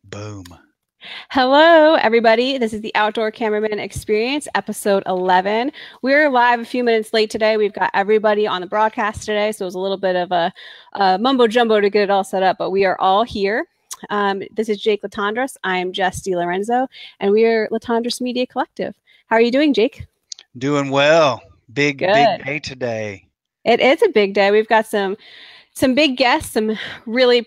Boom. Hello, everybody. This is the Outdoor Cameraman Experience, episode 11. We're live a few minutes late today. We've got everybody on the broadcast today, so it was a little bit of a mumbo jumbo to get it all set up, but we are all here. This is Jake Latendresse. I am Jess DeLorenzo, and we are Latendresse Media Collective. How are you doing, Jake? Doing well. Big Good. day today. It is a big day. We've got some big guests, some really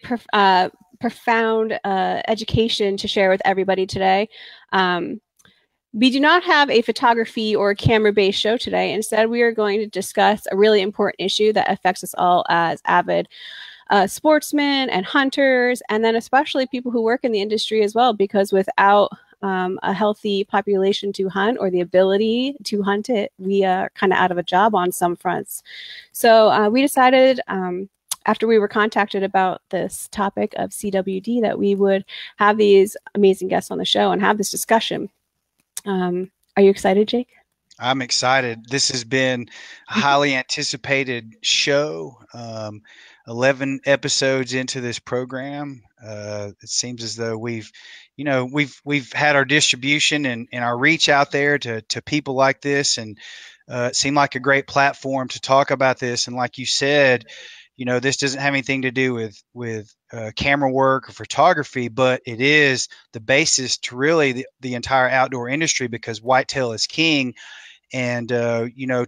profound education to share with everybody today. We do not have a photography or camera-based show today. Instead, we are going to discuss a really important issue that affects us all as avid sportsmen and hunters, and then especially people who work in the industry as well, because without a healthy population to hunt or the ability to hunt it, we are kind of out of a job on some fronts. So we decided after we were contacted about this topic of CWD that we would have these amazing guests on the show and have this discussion. Are you excited, Jake? I'm excited. This has been a highly anticipated show. 11 episodes into this program. It seems as though we've had our distribution and our reach out there to people like this, and it seemed like a great platform to talk about this. And like you said, this doesn't have anything to do with camera work or photography, but it is the basis to really the entire outdoor industry, because whitetail is king. And,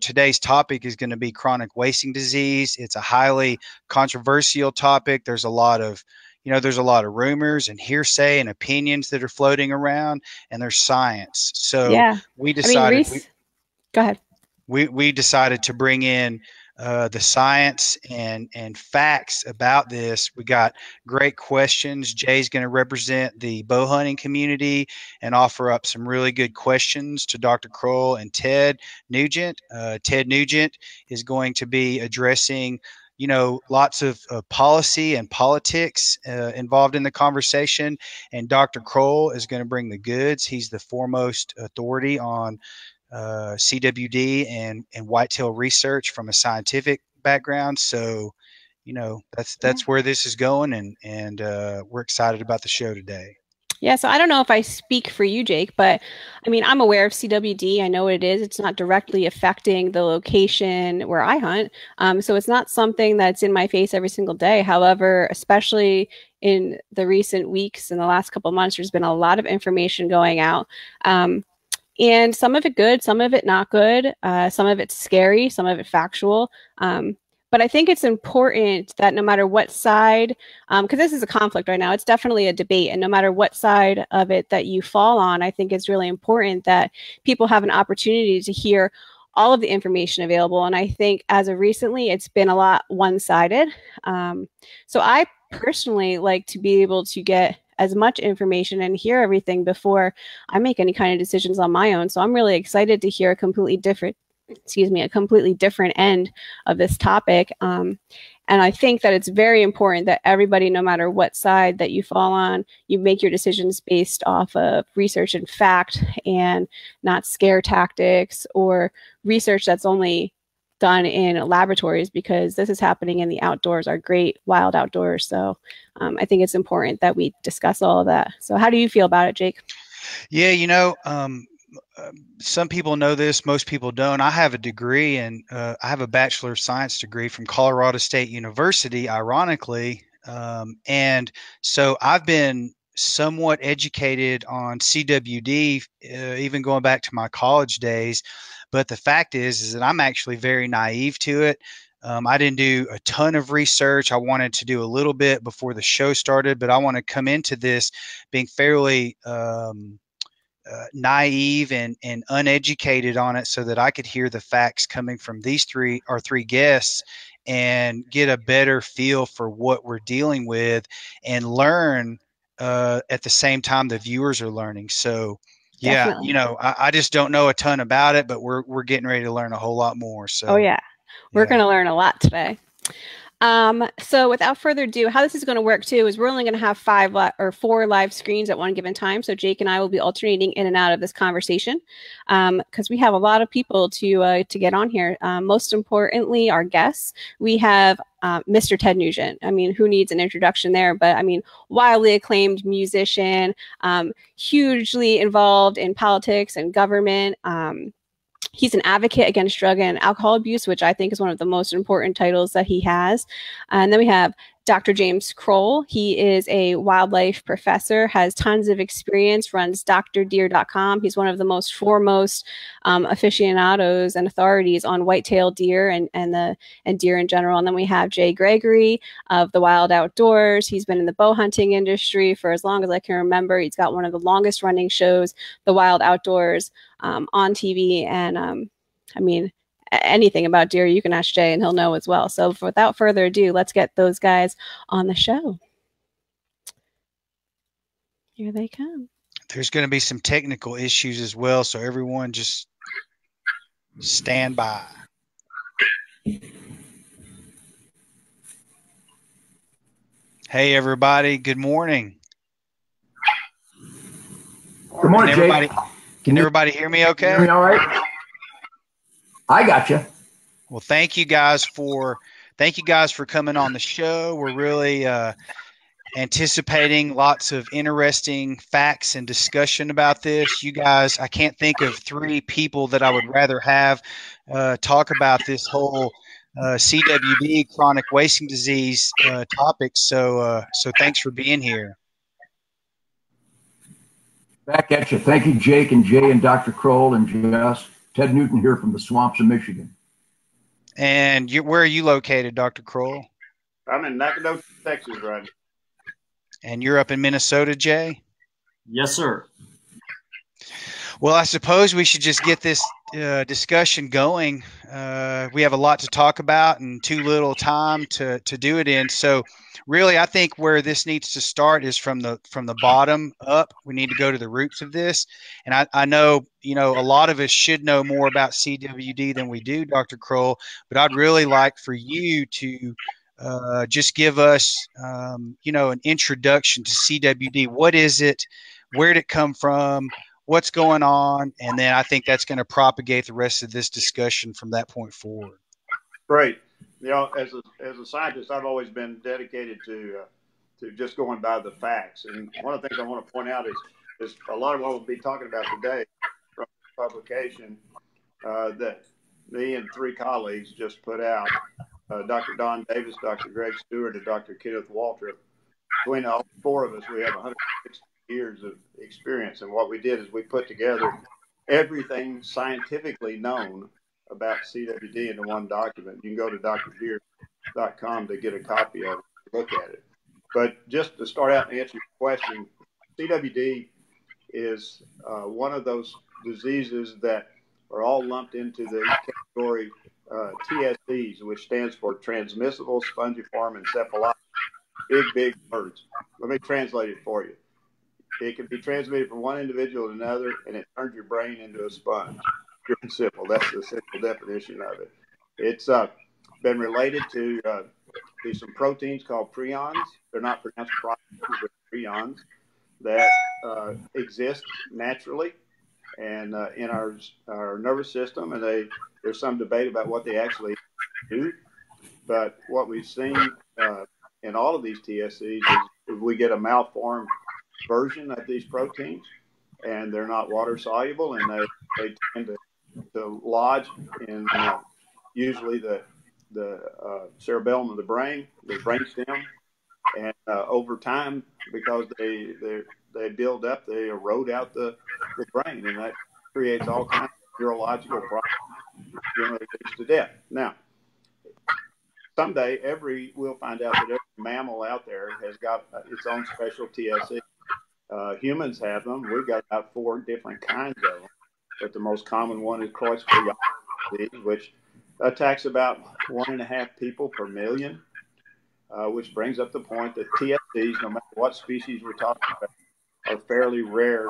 today's topic is going to be chronic wasting disease. It's a highly controversial topic. There's a lot of rumors and hearsay and opinions that are floating around, and there's science. So yeah. we decided, go ahead. We decided to bring in the science and facts about this. We got great questions. Jay's going to represent the bow hunting community and offer up some really good questions to Dr. Kroll and Ted Nugent. Ted Nugent is going to be addressing lots of policy and politics involved in the conversation. And Dr. Kroll is going to bring the goods. He's the foremost authority on CWD and whitetail research from a scientific background. So, that's where this is going, and we're excited about the show today. Yeah, so I don't know if I speak for you, Jake, but I mean, I'm aware of CWD. I know what it is. It's not directly affecting the location where I hunt. So it's not something that's in my face every single day. However, especially in the recent weeks and the last couple of months, there's been a lot of information going out. And some of it good, some of it not good, some of it's scary, some of it factual. But I think it's important that no matter what side, because this is a conflict right now, it's definitely a debate, and no matter what side of it that you fall on, I think it's really important that people have an opportunity to hear all of the information available. And I think as of recently, it's been a lot one-sided. So I personally like to be able to get as much information and hear everything before I make any kind of decisions on my own. So I'm really excited to hear a completely different end of this topic. And I think that it's very important that everybody, no matter what side that you fall on, you make your decisions based off of research and fact, and not scare tactics or research that's only done in laboratories, because this is happening in the outdoors, our great wild outdoors. So I think it's important that we discuss all of that. So how do you feel about it, Jake? Yeah, some people know this, most people don't. I have a degree, and I have a Bachelor of Science degree from Colorado State University, ironically. And so I've been somewhat educated on CWD, even going back to my college days. But the fact is that I'm actually very naive to it. I didn't do a ton of research. I wanted to do a little bit before the show started, but I want to come into this being fairly naive and uneducated on it, so that I could hear the facts coming from these three guests and get a better feel for what we're dealing with, and learn at the same time the viewers are learning. So yeah, Definitely. I just don't know a ton about it, but we're getting ready to learn a whole lot more. So oh yeah, we're going to learn a lot today. So without further ado, how this is going to work too is we're only going to have 4 live screens at one given time. So Jake and I will be alternating in and out of this conversation, because we have a lot of people to get on here. Most importantly, our guests. We have Mr. Ted Nugent. I mean, who needs an introduction there? But I mean, wildly acclaimed musician, hugely involved in politics and government. He's an advocate against drug and alcohol abuse, which I think is one of the most important titles that he has. And then we have Dr. James Kroll. He is a wildlife professor, has tons of experience, runs drdeer.com. He's one of the most foremost aficionados and authorities on white-tailed deer and deer in general. And then we have Gregory of the Wild Outdoors. He's been in the bow hunting industry for as long as I can remember. He's got one of the longest running shows, The Wild Outdoors, on TV. And I mean, anything about deer, you can ask Jay and he'll know as well. So without further ado, let's get those guys on the show. Here they come. There's going to be some technical issues as well, so everyone just stand by. Hey, everybody. Good morning. Good morning, Jake. Can everybody hear me okay? Hear me all right? I got you. Well, thank you guys for coming on the show. We're really anticipating lots of interesting facts and discussion about this. You guys, I can't think of three people that I would rather have talk about this whole CWD, chronic wasting disease topic. So thanks for being here. Back at you. Thank you, Jake and Jay and Dr. Kroll and Jess. Ted Newton here from the swamps of Michigan. And where are you located, Dr. Kroll? I'm in Nugent, Texas, right now. And you're up in Minnesota, Jay? Yes, sir. Well, I suppose we should just get this discussion going. We have a lot to talk about and too little time to do it in. So really, I think where this needs to start is from the bottom up. We need to go to the roots of this. And I know, a lot of us should know more about CWD than we do, Dr. Kroll, but I'd really like for you to just give us, an introduction to CWD. What is it? Where did it come from? What's going on? And then I think that's going to propagate the rest of this discussion from that point forward. Great. As a scientist, I've always been dedicated to just going by the facts. And one of the things I want to point out is a lot of what we'll be talking about today from the publication that me and three colleagues just put out, Dr. Don Davis, Dr. Greg Stewart, and Dr. Kenneth Waltrip. Between all four of us, we have 160 years of experience. And what we did is we put together everything scientifically known about CWD into one document. You can go to drdeer.com to get a copy of it, look at it. But just to start out and answer your question, CWD is one of those diseases that are all lumped into the category TSEs, which stands for transmissible spongiform encephalitis. Big words. Let me translate it for you. It can be transmitted from one individual to another, and it turns your brain into a sponge. Pure and simple. That's the simple definition of it. It's been related to some proteins called prions. They're not pronounced proteins, but prions that exist naturally and in our nervous system. And there's some debate about what they actually do. But what we've seen in all of these TSCs is we get a malformed version of these proteins, and they're not water soluble, and they tend to lodge in usually the cerebellum of the brain, the brainstem, and over time, because they build up, they erode out the brain, and that creates all kinds of neurological problems, generally leads to death. Now, someday we'll find out that every mammal out there has got its own special TSC. Humans have them. We've got about 4 different kinds of them, but the most common one is Creutzfeldt disease, which attacks about 1.5 people per million, which brings up the point that TSCs, no matter what species we're talking about, are fairly rare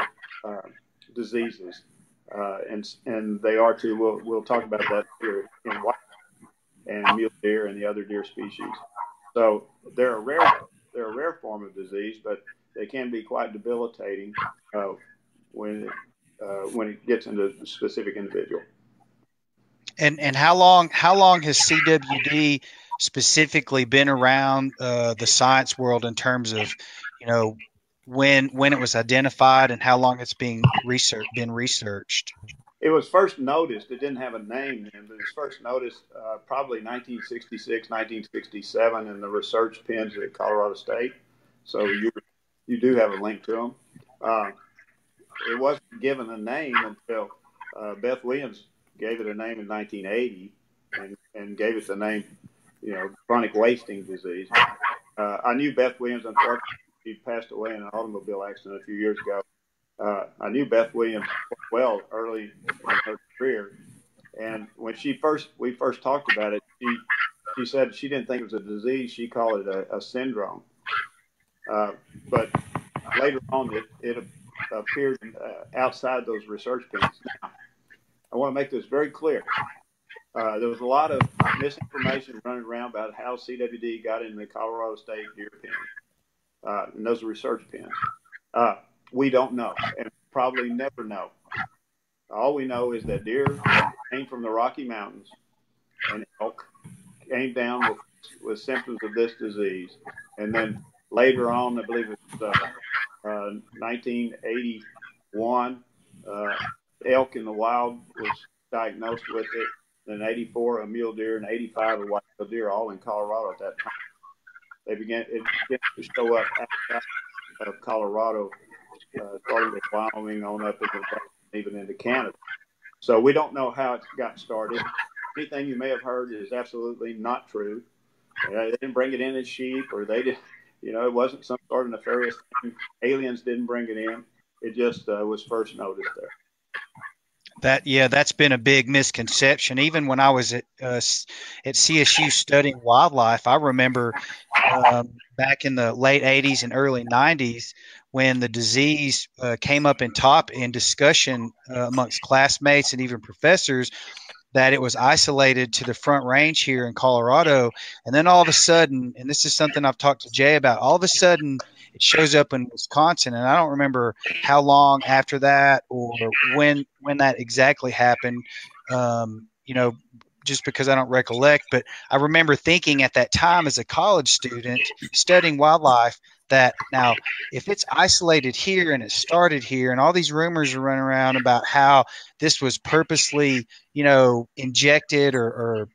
diseases, and they are too. We'll talk about that here in white and mule deer and the other deer species. So they're a rare form of disease, but they can be quite debilitating when it gets into a specific individual. And how long has CWD specifically been around the science world in terms of, when it was identified and how long it's been researched? It was first noticed. It didn't have a name then, but it was first noticed probably 1966, 1967 in the research pens at Colorado State. So you do have a link to them. It wasn't given a name until Beth Williams gave it a name in 1980 and gave it the name, chronic wasting disease. I knew Beth Williams. Unfortunately, she passed away in an automobile accident a few years ago. I knew Beth Williams well early in her career, and when we first talked about it, she said she didn't think it was a disease. She called it a syndrome. But later on, it appeared outside those research pens. Now, I want to make this very clear. There was a lot of misinformation running around about how CWD got in the Colorado State deer pen, and those are research pens. We don't know, and probably never know. All we know is that deer came from the Rocky Mountains, and elk came down with symptoms of this disease. And then later on, I believe it was 1981, elk in the wild was diagnosed with it. In 84, a mule deer, and 85, a white-tailed deer, all in Colorado at that time. It began to show up outside of Colorado, starting with Wyoming on up into even into Canada. So we don't know how it got started. Anything you may have heard is absolutely not true. They didn't bring it in as sheep, or they did. It wasn't some sort of nefarious thing. Aliens didn't bring it in. It just was first noticed there. That's been a big misconception. Even when I was at CSU studying wildlife, I remember back in the late 80s and early 90s when the disease came up in discussion amongst classmates and even professors, that it was isolated to the Front Range here in Colorado. And then all of a sudden, and this is something I've talked to Jay about, all of a sudden it shows up in Wisconsin. And I don't remember how long after that or when that exactly happened, just because I don't recollect. But I remember thinking at that time as a college student studying wildlife that now if it's isolated here and it started here and all these rumors are running around about how this was purposely, injected or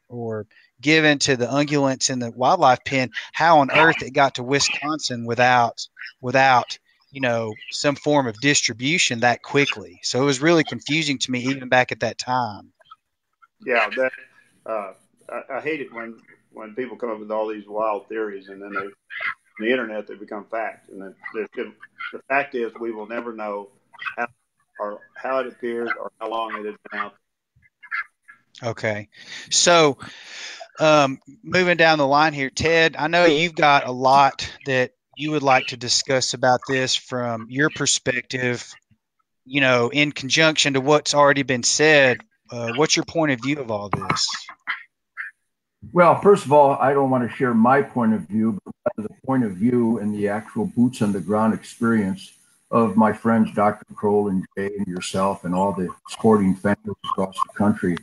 given to the ungulates in the wildlife pen, how on earth it got to Wisconsin without some form of distribution that quickly. So it was really confusing to me even back at that time. Yeah, I hate it when people come up with all these wild theories and then on the internet they become fact. And the fact is we will never know how it appeared or how long it had been out. Okay. So moving down the line here, Ted, I know you've got a lot that you would like to discuss about this from your perspective, in conjunction to what's already been said. What's your point of view of all this? Well, first of all, I don't want to share my point of view, but the point of view and the actual boots on the ground experience of my friends, Dr. Kroll and Jay and yourself and all the sporting families across the country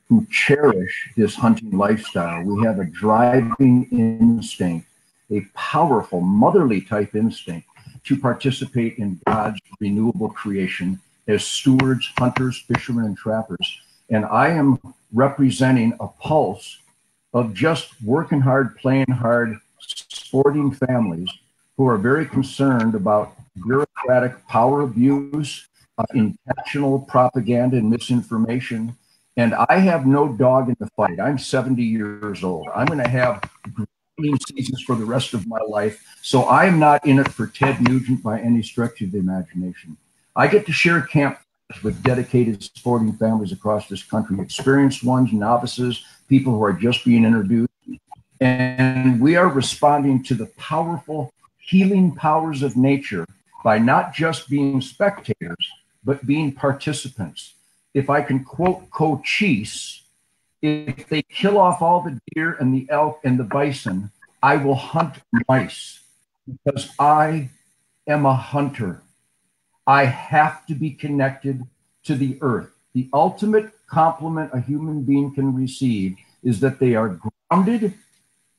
who cherish this hunting lifestyle. We have a driving instinct, a powerful motherly type instinct to participate in God's renewable creation as stewards, hunters, fishermen, and trappers. And I am representing a pulse of just working hard, playing hard, sporting families who are very concerned about bureaucratic power abuse, intentional propaganda and misinformation. And I have no dog in the fight. I'm 70 years old. I'm going to have growing seasons for the rest of my life. So I am not in it for Ted Nugent by any stretch of the imagination. I get to share camp with dedicated sporting families across this country, experienced ones, novices, people who are just being introduced. And we are responding to the powerful healing powers of nature by not just being spectators, but being participants. If I can quote Cochise, if they kill off all the deer and the elk and the bison, I will hunt mice because I am a hunter. I have to be connected to the earth. The ultimate compliment a human being can receive is that they are grounded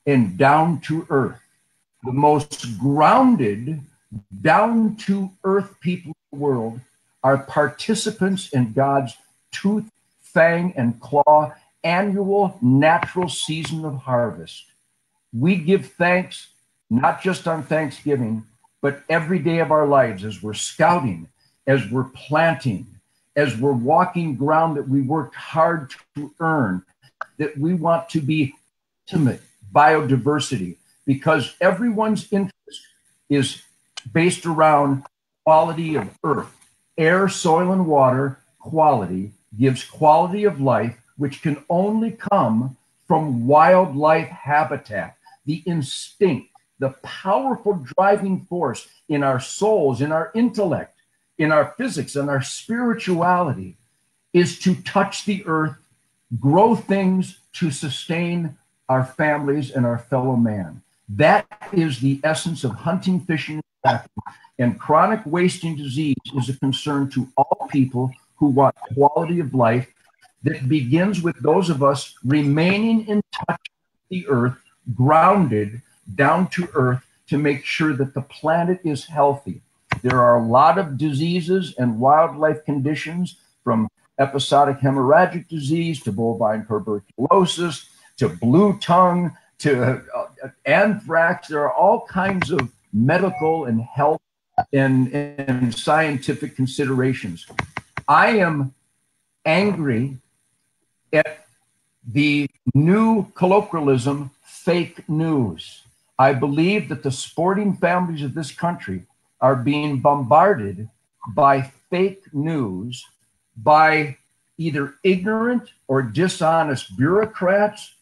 and down to earth. The most grounded, down to earth people in the world are participants in God's tooth, fang, and claw annual natural season of harvest. We give thanks not just on Thanksgiving, but every day of our lives as we're scouting, as we're planting, as we're walking ground that we worked hard to earn, that we want to be ultimate biodiversity, because everyone's interest is based around quality of earth. Air, soil, and water quality gives quality of life, which can only come from wildlife habitat. The instinct, the powerful driving force in our souls, in our intellect, in our physics, and our spirituality is to touch the earth, grow things to sustain our families and our fellow man. That is the essence of hunting, fishing, and trapping. And chronic wasting disease is a concern to all people who want quality of life that begins with those of us remaining in touch with the earth, grounded down to earth, to make sure that the planet is healthy. There are a lot of diseases and wildlife conditions, from episodic hemorrhagic disease to bovine tuberculosis to blue tongue to anthrax. There are all kinds of medical and health and scientific considerations. I am angry at the new colloquialism, fake news. I believe that the sporting families of this country are being bombarded by fake news, by either ignorant or dishonest bureaucrats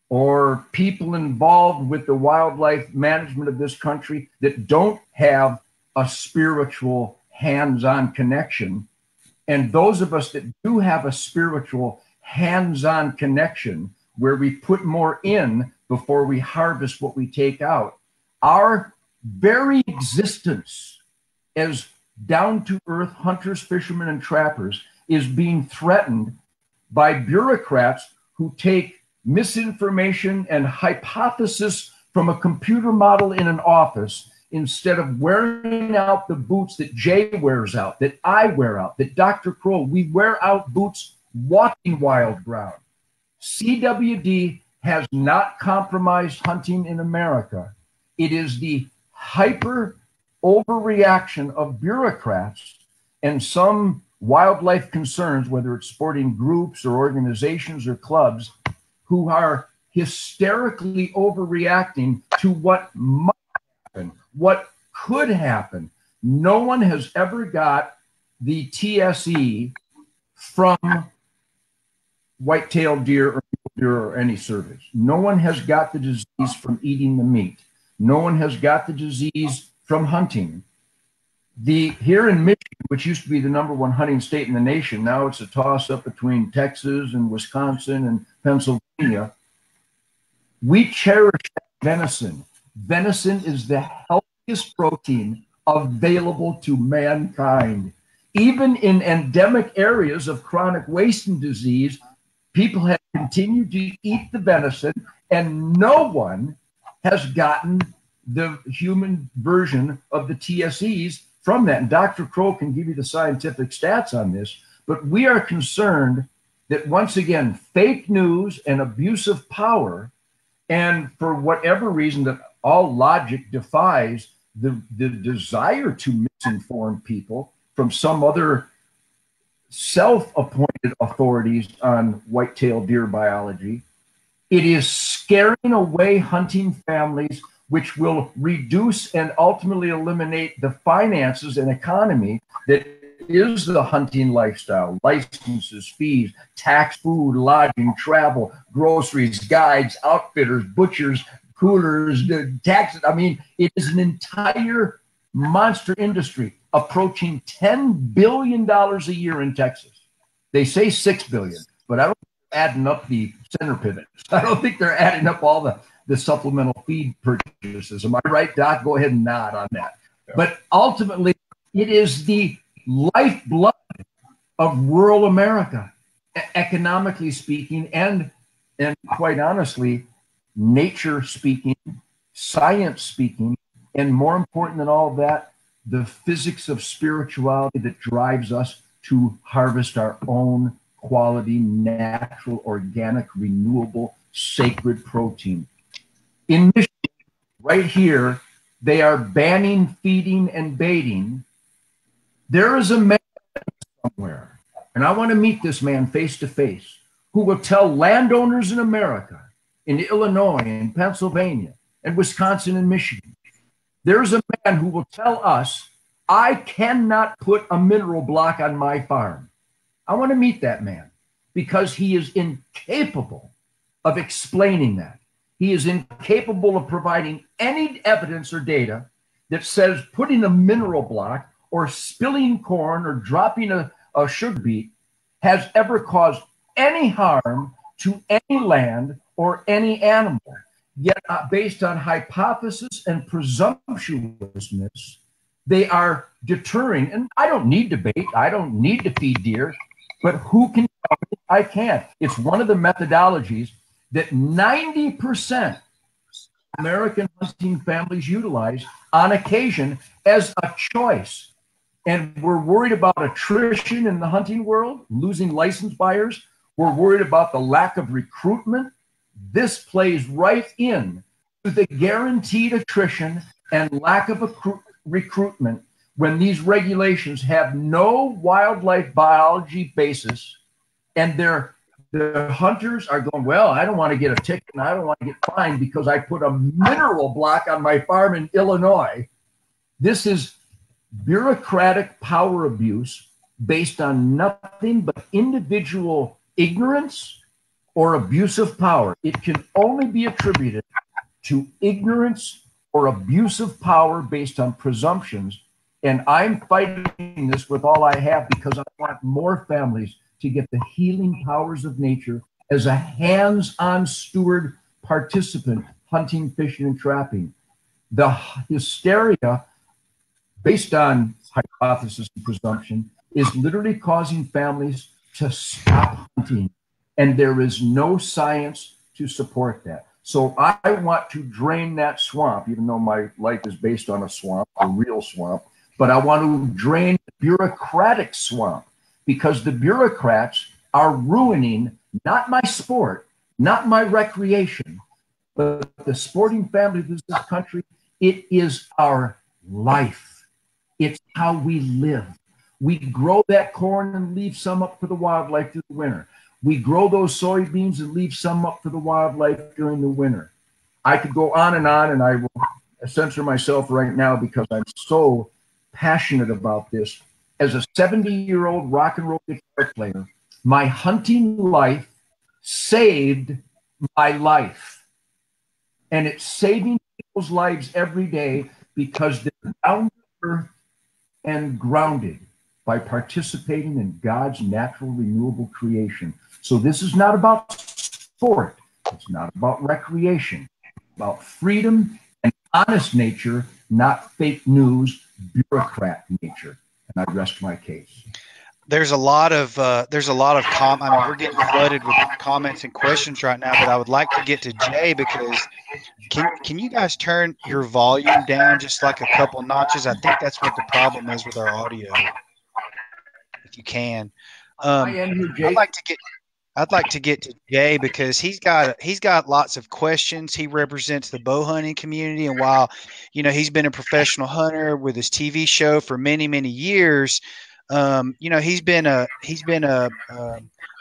or people involved with the wildlife management of this country that don't have a spiritual hands-on connection. And those of us that do have a spiritual hands-on connection, where we put more in before we harvest what we take out, our very existence as down-to-earth hunters, fishermen, and trappers is being threatened by bureaucrats who take misinformation and hypothesis from a computer model in an office, instead of wearing out the boots that Jay wears out, that I wear out, that Dr. Kroll, we wear out boots walking wild ground. CWD has not compromised hunting in America. It is the hyper overreaction of bureaucrats and some wildlife concerns, whether it's sporting groups or organizations or clubs, who are hysterically overreacting to what might happen, what could happen. No one has ever got the TSE from white-tailed deer or deer or any cervix. No one has got the disease from eating the meat. No one has got the disease from hunting. Here in Michigan, which used to be the #1 hunting state in the nation, now it's a toss-up between Texas and Wisconsin and Pennsylvania. We cherish venison. Venison is the healthiest protein available to mankind. Even in endemic areas of chronic wasting disease, people have continued to eat the venison, and no one has gotten the human version of the TSEs from that. And Dr. Kroll can give you the scientific stats on this, but we are concerned that, once again, fake news and abuse of power, and for whatever reason that all logic defies the desire to misinform people from some other self-appointed authorities on white-tailed deer biology, it is scaring away hunting families, which will reduce and ultimately eliminate the finances and economy that is the hunting lifestyle: licenses, fees, tax, food, lodging, travel, groceries, guides, outfitters, butchers, coolers, taxes. I mean, it is an entire monster industry approaching $10 billion a year in Texas. They say $6 billion, but I don't think they're adding up the center pivots. I don't think they're adding up all the supplemental feed purchases. Am I right, Doc? Go ahead and nod on that. Yeah. But ultimately, it is the lifeblood of rural America, economically speaking, and quite honestly, nature speaking, science speaking, and more important than all of that, the physics of spirituality that drives us to harvest our own quality, natural, organic, renewable, sacred protein. In Michigan, right here, they are banning feeding and baiting. There is a man somewhere, and I want to meet this man face to face, who will tell landowners in America, in Illinois, in Pennsylvania, and Wisconsin and Michigan, there's a man who will tell us, I cannot put a mineral block on my farm. I want to meet that man because he is incapable of explaining that. He is incapable of providing any evidence or data that says putting a mineral block or spilling corn or dropping a sugar beet has ever caused any harm to any land or any animal. Yet, based on hypothesis and presumptuousness, they are deterring. And I don't need to bait. I don't need to feed deer. But who can tell me I can't? It's one of the methodologies that 90% American hunting families utilize on occasion as a choice. And we're worried about attrition in the hunting world, losing license buyers. We're worried about the lack of recruitment. This plays right in to the guaranteed attrition and lack of recruitment when these regulations have no wildlife biology basis, and the hunters are going, well, I don't want to get a ticket and I don't want to get fined because I put a mineral block on my farm in Illinois. This is bureaucratic power abuse based on nothing but individual ignorance or abuse of power. It can only be attributed to ignorance or abuse of power based on presumptions. And I'm fighting this with all I have because I want more families to get the healing powers of nature as a hands-on steward participant hunting, fishing, and trapping. The hysteria based on hypothesis and presumption is literally causing families to stop hunting. And there is no science to support that. So I want to drain that swamp, even though my life is based on a swamp, a real swamp. But I want to drain the bureaucratic swamp because the bureaucrats are ruining not my sport, not my recreation, but the sporting family of this country. It is our life. It's how we live. We grow that corn and leave some up for the wildlife through the winter. We grow those soybeans and leave some up for the wildlife during the winter. I could go on, and I will censor myself right now because I'm so passionate about this. As a 70-year-old rock and roll guitar player, my hunting life saved my life. And it's saving people's lives every day because they're down to earth and grounded by participating in God's natural renewable creation. So this is not about sport. It's not about recreation. It's about freedom and honest nature, not fake news, bureaucrat nature. And I rest my case. There's a lot of I mean, we're getting flooded with comments and questions right now, but I would like to get to Jay because can you guys turn your volume down just like a couple notches? I think that's what the problem is with our audio. If you can, I'd like to get to Jay because he's got lots of questions. He represents the bow hunting community, and while he's been a professional hunter with his TV show for many years, he's been a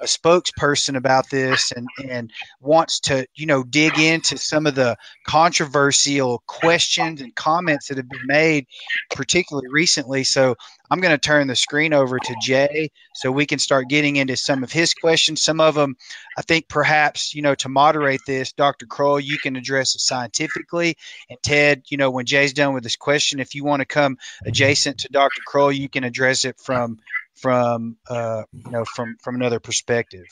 spokesperson about this and wants to dig into some of the controversial questions and comments that have been made, particularly recently. So I'm going to turn the screen over to Jay so we can start getting into some of his questions. Some of them, I think perhaps, to moderate this, Dr. Kroll, you can address it scientifically. And Ted, when Jay's done with his question, if you want to come adjacent to Dr. Kroll, you can address it from another perspective.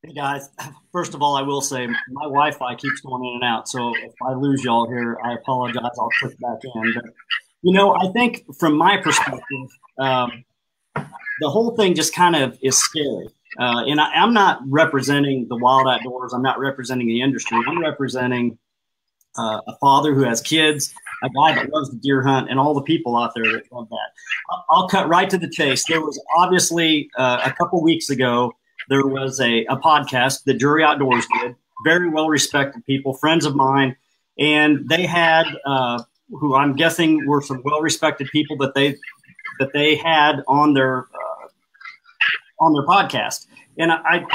Hey guys, first of all, I will say my Wi-Fi keeps going in and out. So if I lose y'all here, I apologize. I'll click back in. But I think from my perspective, the whole thing just kind of is scary. And I'm not representing the wild outdoors. I'm not representing the industry. I'm representing a father who has kids, a guy that loves the deer hunt, and all the people out there that love that. I'll cut right to the chase. There was obviously a couple weeks ago, there was a podcast that Jury Outdoors did. Very well respected people, friends of mine, and they had who I'm guessing were some well respected people that they had on their podcast. And I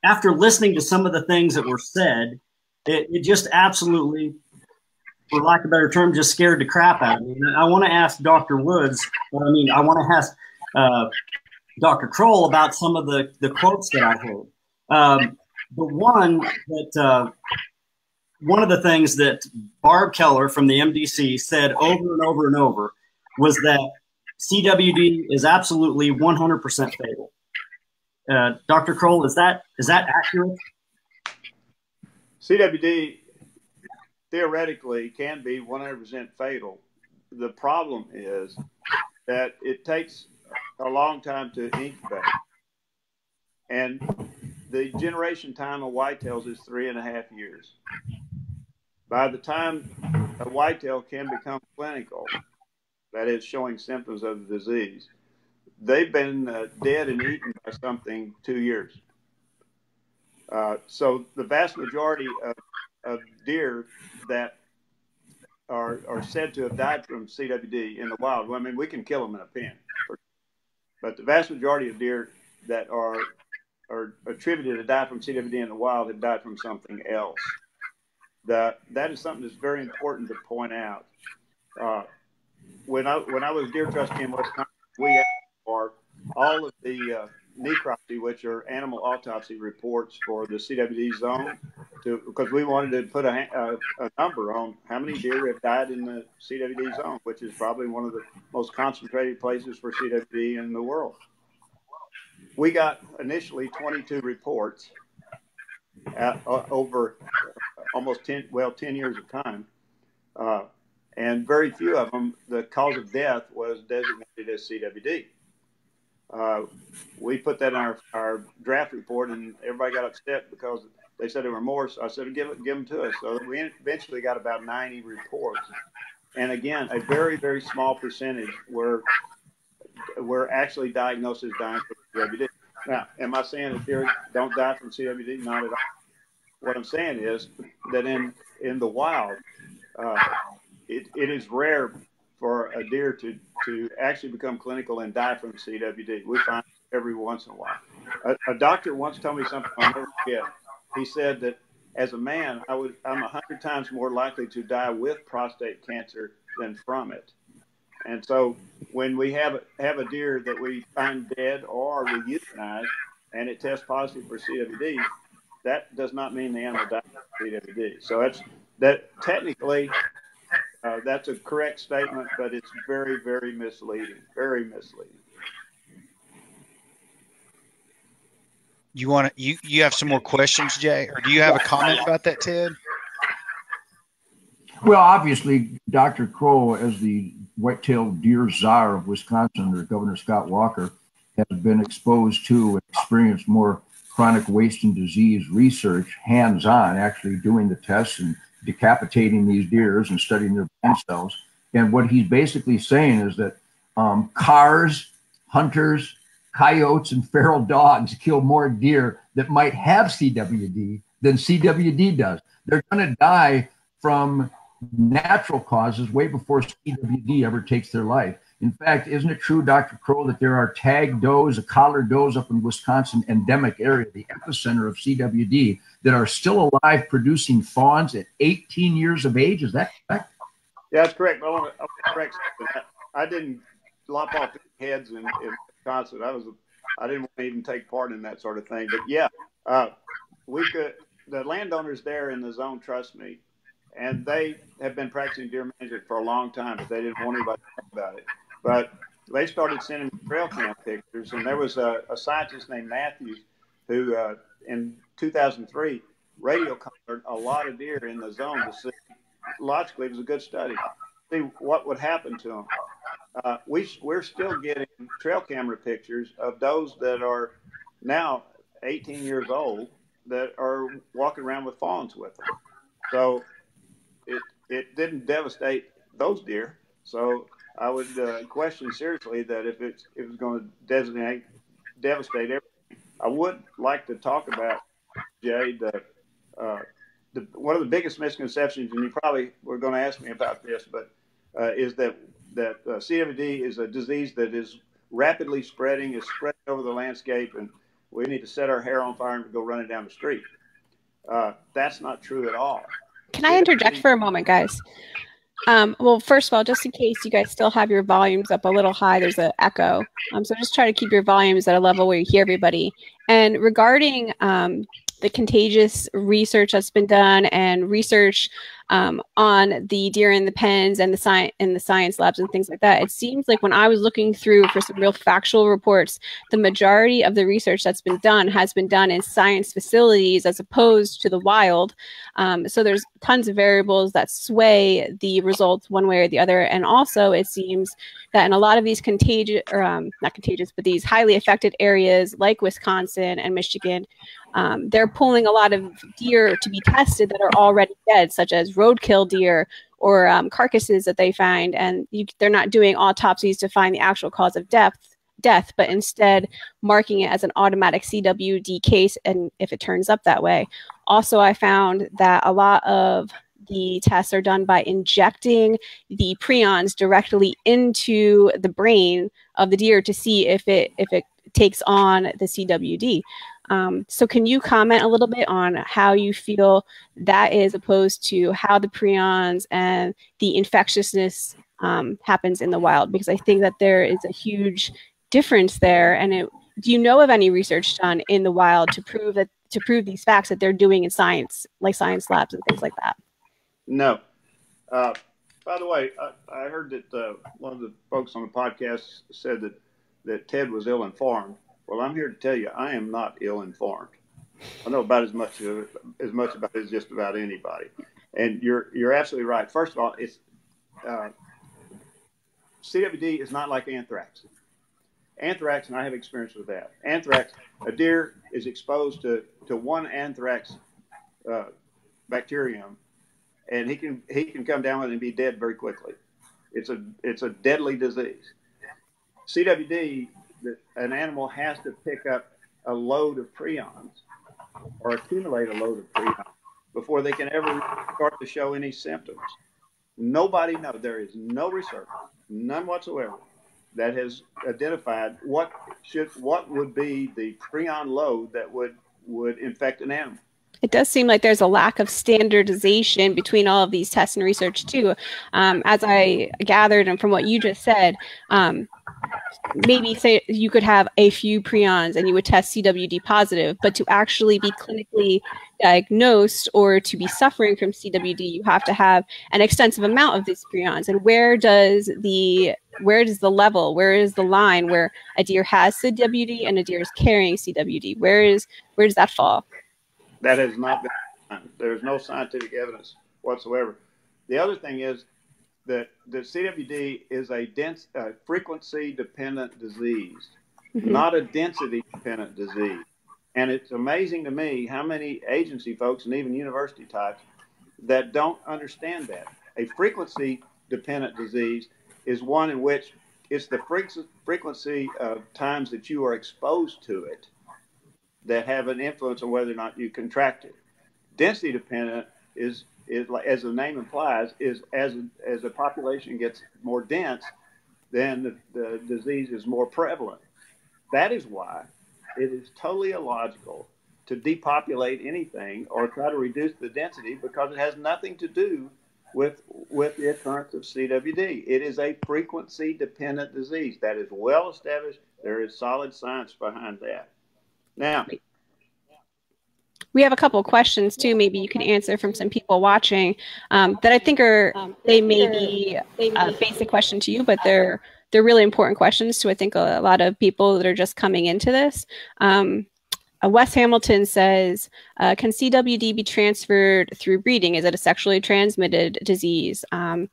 after listening to some of the things that were said, it just absolutely, for lack of a better term, just scared the crap out of me. And I want to ask Dr. Woods, I want to ask Dr. Kroll about some of the quotes that I heard. One of the things that Barb Keller from the MDC said over and over and over was that CWD is absolutely 100% fatal. Dr. Kroll, is that accurate? CWD theoretically can be 100% fatal. The problem is that it takes a long time to incubate. And the generation time of whitetails is 3.5 years. By the time a whitetail can become clinical, that is showing symptoms of the disease, they've been dead and eaten by something 2 years. So the vast majority of deer that are said to have died from CWD in the wild, well, I mean, we can kill them in a pen, but the vast majority of deer that are attributed to die from CWD in the wild have died from something else. That is something that's very important to point out. When I was deer trustee in Wisconsin, we asked for all of the necropsy, which are animal autopsy reports for the CWD zone, because we wanted to put a number on how many deer have died in the CWD zone, which is probably one of the most concentrated places for CWD in the world. We got initially 22 reports over almost 10 years of time, and very few of them, the cause of death was designated as CWD. We put that in our draft report, and everybody got upset because they said there were more. So I said, give them to us. So we eventually got about 90 reports. And again, a very, very small percentage were actually diagnosed as dying from CWD. Now, am I saying that deer don't die from CWD? Not at all. What I'm saying is that in the wild, it is rare for a deer to actually become clinical and die from CWD. We find it every once in a while. A doctor once told me something I'll never forget. He said that as a man, I'm 100 times more likely to die with prostate cancer than from it. And so when we have a deer that we find dead or we euthanize and it tests positive for CWD, that does not mean the animal died from CWD. So technically, that's a correct statement, but it's very, very misleading. Very misleading. You have some more questions, Jay, or do you have a comment about that, Ted? Well, obviously, Dr. Kroll, as the white-tailed deer czar of Wisconsin under Governor Scott Walker, has been exposed to and experienced more chronic waste and disease research, hands-on, actually doing the tests and decapitating these deers and studying their brain cells. And what he's basically saying is that cars, hunters, coyotes, and feral dogs kill more deer that might have CWD than CWD does. They're going to die from natural causes way before CWD ever takes their life. In fact, isn't it true, Dr. Kroll, that there are tag does, collared does up in Wisconsin endemic area, the epicenter of CWD, that are still alive producing fawns at 18 years of age? Is that correct? Yeah, that's correct. I want to correct something. I didn't lop off heads in Wisconsin. I didn't want to even take part in that sort of thing. But yeah, the landowners there in the zone trust me, and they have been practicing deer management for a long time, but they didn't want anybody to talk about it. But they started sending me trail cam pictures, and there was a scientist named Matthews who, in 2003, radio collared a lot of deer in the zone to see. Logically, it was a good study. See what would happen to them. We're still getting trail camera pictures of those that are now 18 years old that are walking around with fawns with them. So it didn't devastate those deer. So I would question seriously that if it was going to devastate everything. I would like to talk about, Jay, one of the biggest misconceptions, and you probably were going to ask me about this, but is that CWD is a disease that is rapidly spreading, is spreading over the landscape, and we need to set our hair on fire and go running down the street. That's not true at all. Can I interject for a moment, guys? Well, first of all, just in case you guys still have your volumes up a little high, there's an echo. So just try to keep your volumes at a level where you hear everybody. And regarding the contagious research that's been done and research on the deer in the pens and the science labs and things like that, it seems like when I was looking through for some real factual reports, the majority of the research that's been done has been done in science facilities as opposed to the wild. So there's tons of variables that sway the results one way or the other. And also it seems that in a lot of these contagious, or not contagious, but these highly affected areas like Wisconsin and Michigan, they're pulling a lot of deer to be tested that are already dead, such as roadkill deer or carcasses that they find. And they're not doing autopsies to find the actual cause of death, but instead marking it as an automatic CWD case, and if it turns up that way. Also, I found that a lot of the tests are done by injecting the prions directly into the brain of the deer to see if it takes on the CWD. So can you comment a little bit on how you feel that is opposed to how the prions and the infectiousness happens in the wild? Because I think that there is a huge difference there. And do you know of any research done in the wild to prove these facts that they're doing in science, like science labs and things like that? No. By the way, I heard that one of the folks on the podcast said that Ted was ill-informed. Well, I'm here to tell you, I am not ill-informed. I know about as much about it as just about anybody. And you're absolutely right. First of all, it's CWD is not like anthrax. Anthrax, and I have experience with that. Anthrax, a deer is exposed to one anthrax bacterium, and he can come down with it and be dead very quickly. It's a deadly disease. CWD, an animal has to pick up a load of prions or accumulate a load of prions before they can ever start to show any symptoms. Nobody knows. There is no research, none whatsoever, that has identified what would be the prion load that would infect an animal. It does seem like there's a lack of standardization between all of these tests and research too. As I gathered and from what you just said, maybe say you could have a few prions and you would test CWD positive, but to actually be clinically diagnosed or to be suffering from CWD, you have to have an extensive amount of these prions. And where does the line where a deer has CWD and a deer is carrying CWD? Where does that fall? That has not been done. There's no scientific evidence whatsoever. The other thing is that the CWD is a frequency-dependent disease, not a density-dependent disease. And it's amazing to me how many agency folks and even university types that don't understand that. A frequency-dependent disease is one in which it's the frequency of times that you are exposed to it that have an influence on whether or not you contract it. Density dependent is as the name implies, is as the population gets more dense, then the disease is more prevalent. That is why it is totally illogical to depopulate anything or try to reduce the density, because it has nothing to do with the occurrence of CWD. It is a frequency dependent disease that is well established. There is solid science behind that. Now, we have a couple of questions too. Maybe you can answer from some people watching that I think they may be a basic question to you, but they're really important questions to I think a lot of people that are just coming into this. Wes Hamilton says, can CWD be transferred through breeding? Is it a sexually transmitted disease? And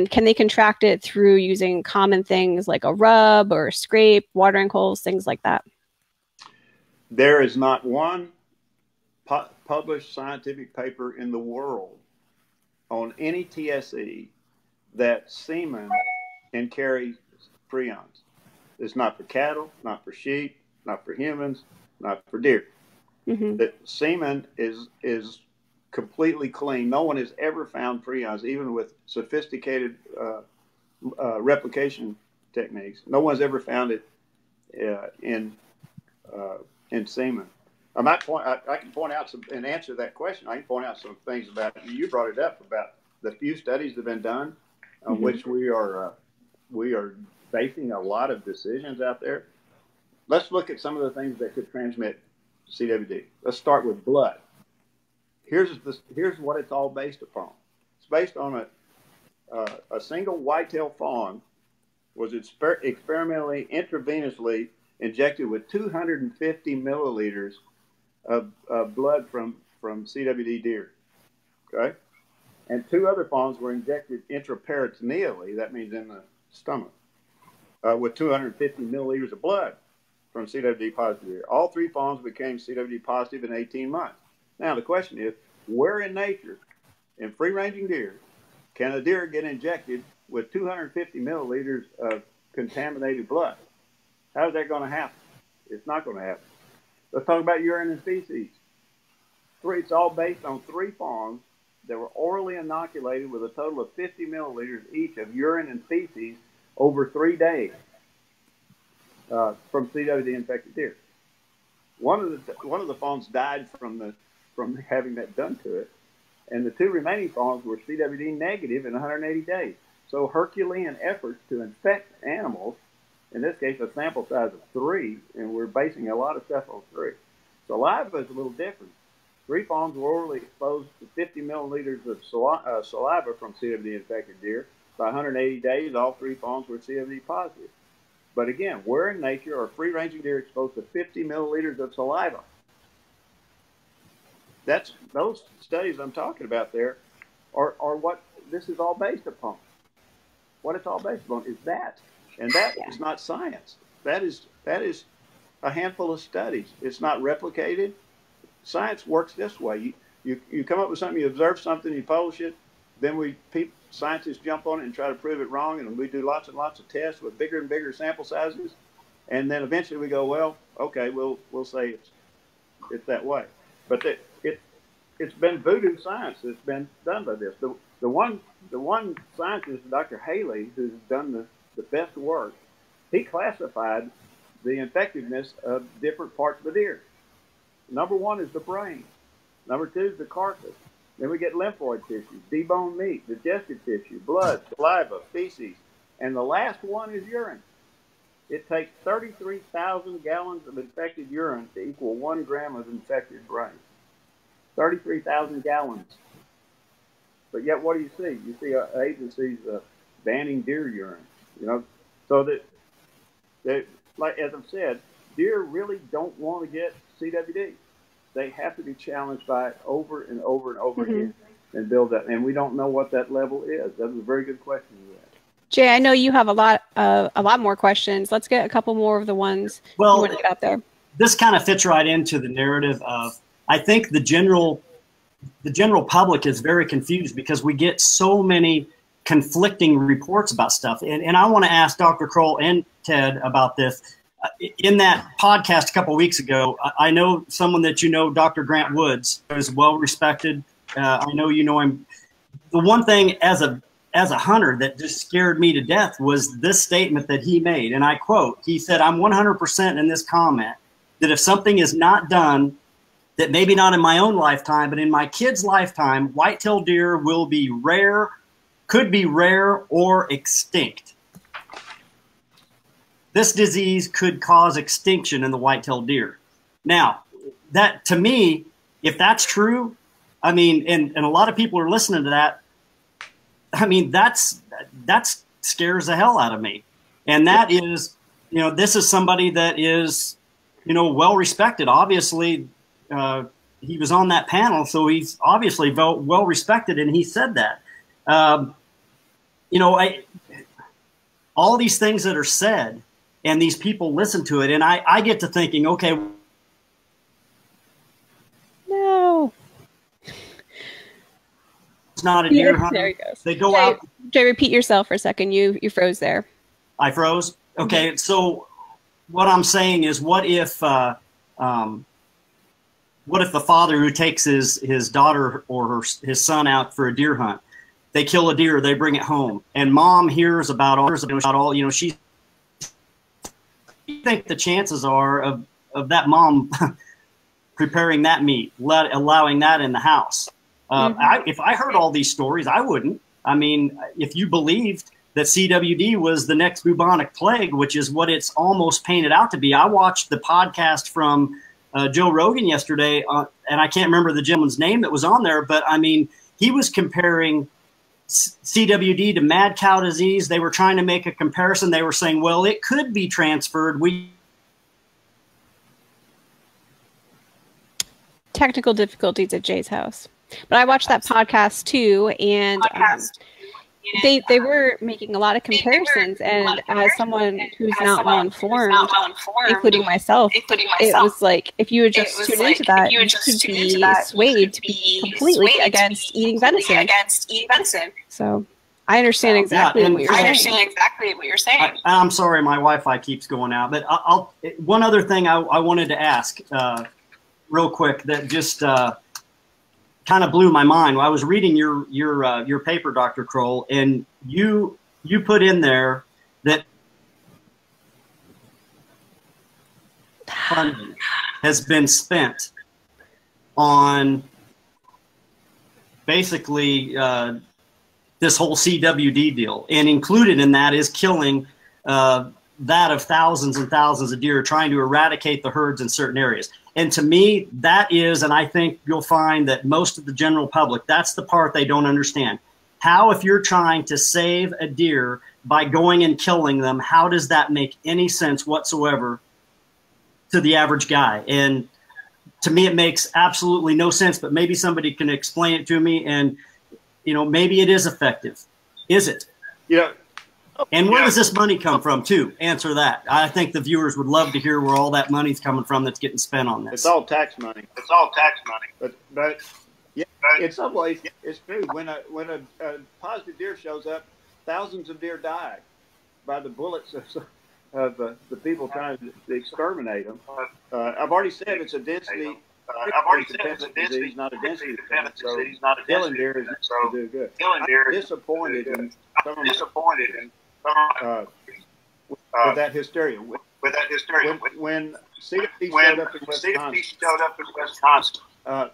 can they contract it through using common things like a rub or a scrape, watering holes, things like that? There is not one published scientific paper in the world on any TSE that semen can carry prions. It's not for cattle, not for sheep, not for humans, not for deer. The semen is completely clean. No one has ever found prions, even with sophisticated replication techniques. No one's ever found it in semen. I can point out some, and answer that question. I can point out some things about it. You brought it up about the few studies that have been done on which we are basing a lot of decisions out there. Let's look at some of the things that could transmit CWD. Let's start with blood. Here's what it's all based upon. It's based on a single whitetail fawn was experimentally intravenously injected with 250 milliliters of blood from CWD deer. Okay, and 2 other fawns were injected intraperitoneally. That means in the stomach with 250 milliliters of blood from CWD positive deer. All 3 fawns became CWD positive in 18 months. Now, the question is, where in nature, in free-ranging deer, can a deer get injected with 250 milliliters of contaminated blood? How is that going to happen? It's not going to happen. Let's talk about urine and feces. It's all based on 3 fawns that were orally inoculated with a total of 50 milliliters each of urine and feces over 3 days from CWD-infected deer. One of the fawns died from having that done to it, and the 2 remaining fawns were CWD negative in 180 days. So Herculean efforts to infect animals, in this case a sample size of 3, and we're basing a lot of stuff on 3. Saliva is a little different. 3 fawns were orally exposed to 50 milliliters of saliva from CWD-infected deer. By 180 days, all 3 fawns were CWD positive. But again, where in nature are free-ranging deer exposed to 50 milliliters of saliva? Those studies I'm talking about there are what this is all based upon. What it's all based upon is that. And that is not science. That is a handful of studies. It's not replicated. Science works this way. You come up with something, you observe something, you publish it, then scientists jump on it and try to prove it wrong, and we do lots and lots of tests with bigger and bigger sample sizes, and then eventually we go, well, okay, we'll say it's that way. But it's been voodoo science that's been done by this. The one scientist, Dr. Haley, who's done the best work, he classified the effectiveness of different parts of the deer. Number 1 is the brain. Number 2 is the carcass. Then we get lymphoid tissue, deboned meat, digestive tissue, blood, saliva, feces, and the last one is urine. It takes 33,000 gallons of infected urine to equal 1 gram of infected brain. 33,000 gallons. But yet, what do you see? You see agencies banning deer urine. So that, like as I've said, deer really don't want to get CWD. They have to be challenged by it over and over and over again and build that. And we don't know what that level is. That was a very good question you asked. Jay, I know you have a lot more questions. Let's get a couple more of the ones you want to get out there. This kind of fits right into the narrative of, I think the general public is very confused because we get so many conflicting reports about stuff. And I want to ask Dr. Kroll and Ted about this. In that podcast a couple of weeks ago, I know someone that you know, Dr. Grant Woods, who's well respected. I know you know him. The one thing as a hunter that just scared me to death was this statement that he made, and I quote, he said, "I'm 100% in this comment that if something is not done, that maybe not in my own lifetime, but in my kid's lifetime, whitetail deer will be rare, could be rare or extinct. This disease could cause extinction in the whitetail deer." Now, that to me, if that's true, I mean, and a lot of people are listening to that, I mean, that scares the hell out of me. And that is, this is somebody that is, well respected. Obviously, he was on that panel, so he's obviously well respected, and he said that. All these things that are said, and these people listen to it, and I get to thinking, okay, not a deer hunter. There he goes. They go Jay, out. Jay, repeat yourself for a second. You froze there. I froze. Okay, so what I'm saying is, what if the father who takes his daughter or his son out for a deer hunt, they kill a deer, they bring it home, and mom hears about all she think the chances are of that mom preparing that meat, allowing that in the house. If I heard all these stories, I wouldn't. I mean, if you believed that CWD was the next bubonic plague, which is what it's almost painted out to be. I watched the podcast from Joe Rogan yesterday, and I can't remember the gentleman's name that was on there, but I mean, he was comparing CWD to mad cow disease. They were trying to make a comparison. They were saying, well, it could be transferred. Technical difficulties at Jay's house. But I watched that podcast too, and they were making a lot of comparisons. And as someone who's not well informed, including myself, it was like if you would just tune into that, you could be swayed to be completely against eating venison. So I understand exactly what you're saying. I'm sorry, my Wi-Fi keeps going out. But one other thing I wanted to ask real quick that just kind of blew my mind. I was reading your paper, Dr. Kroll, and you put in there that funding has been spent on basically this whole CWD deal, and included in that is killing that of thousands and thousands of deer, trying to eradicate the herds in certain areas. And to me, that is, and I think you'll find that most of the general public, that's the part they don't understand. How, if you're trying to save a deer by going and killing them, how does that make any sense whatsoever to the average guy? And to me, it makes absolutely no sense, but maybe somebody can explain it to me, and, maybe it is effective. Is it? Yeah. And where does this money come from, too? Answer that. I think the viewers would love to hear where all that money's coming from that's getting spent on this. It's all tax money. But yeah, in some ways, it's true. When a positive deer shows up, thousands of deer die by the bullets of the people trying to exterminate them. I've already said it's a density. Disease, not a density dependent. So killing deer is not to do good. I'm disappointed in with that hysteria. When CWD showed up in Wisconsin,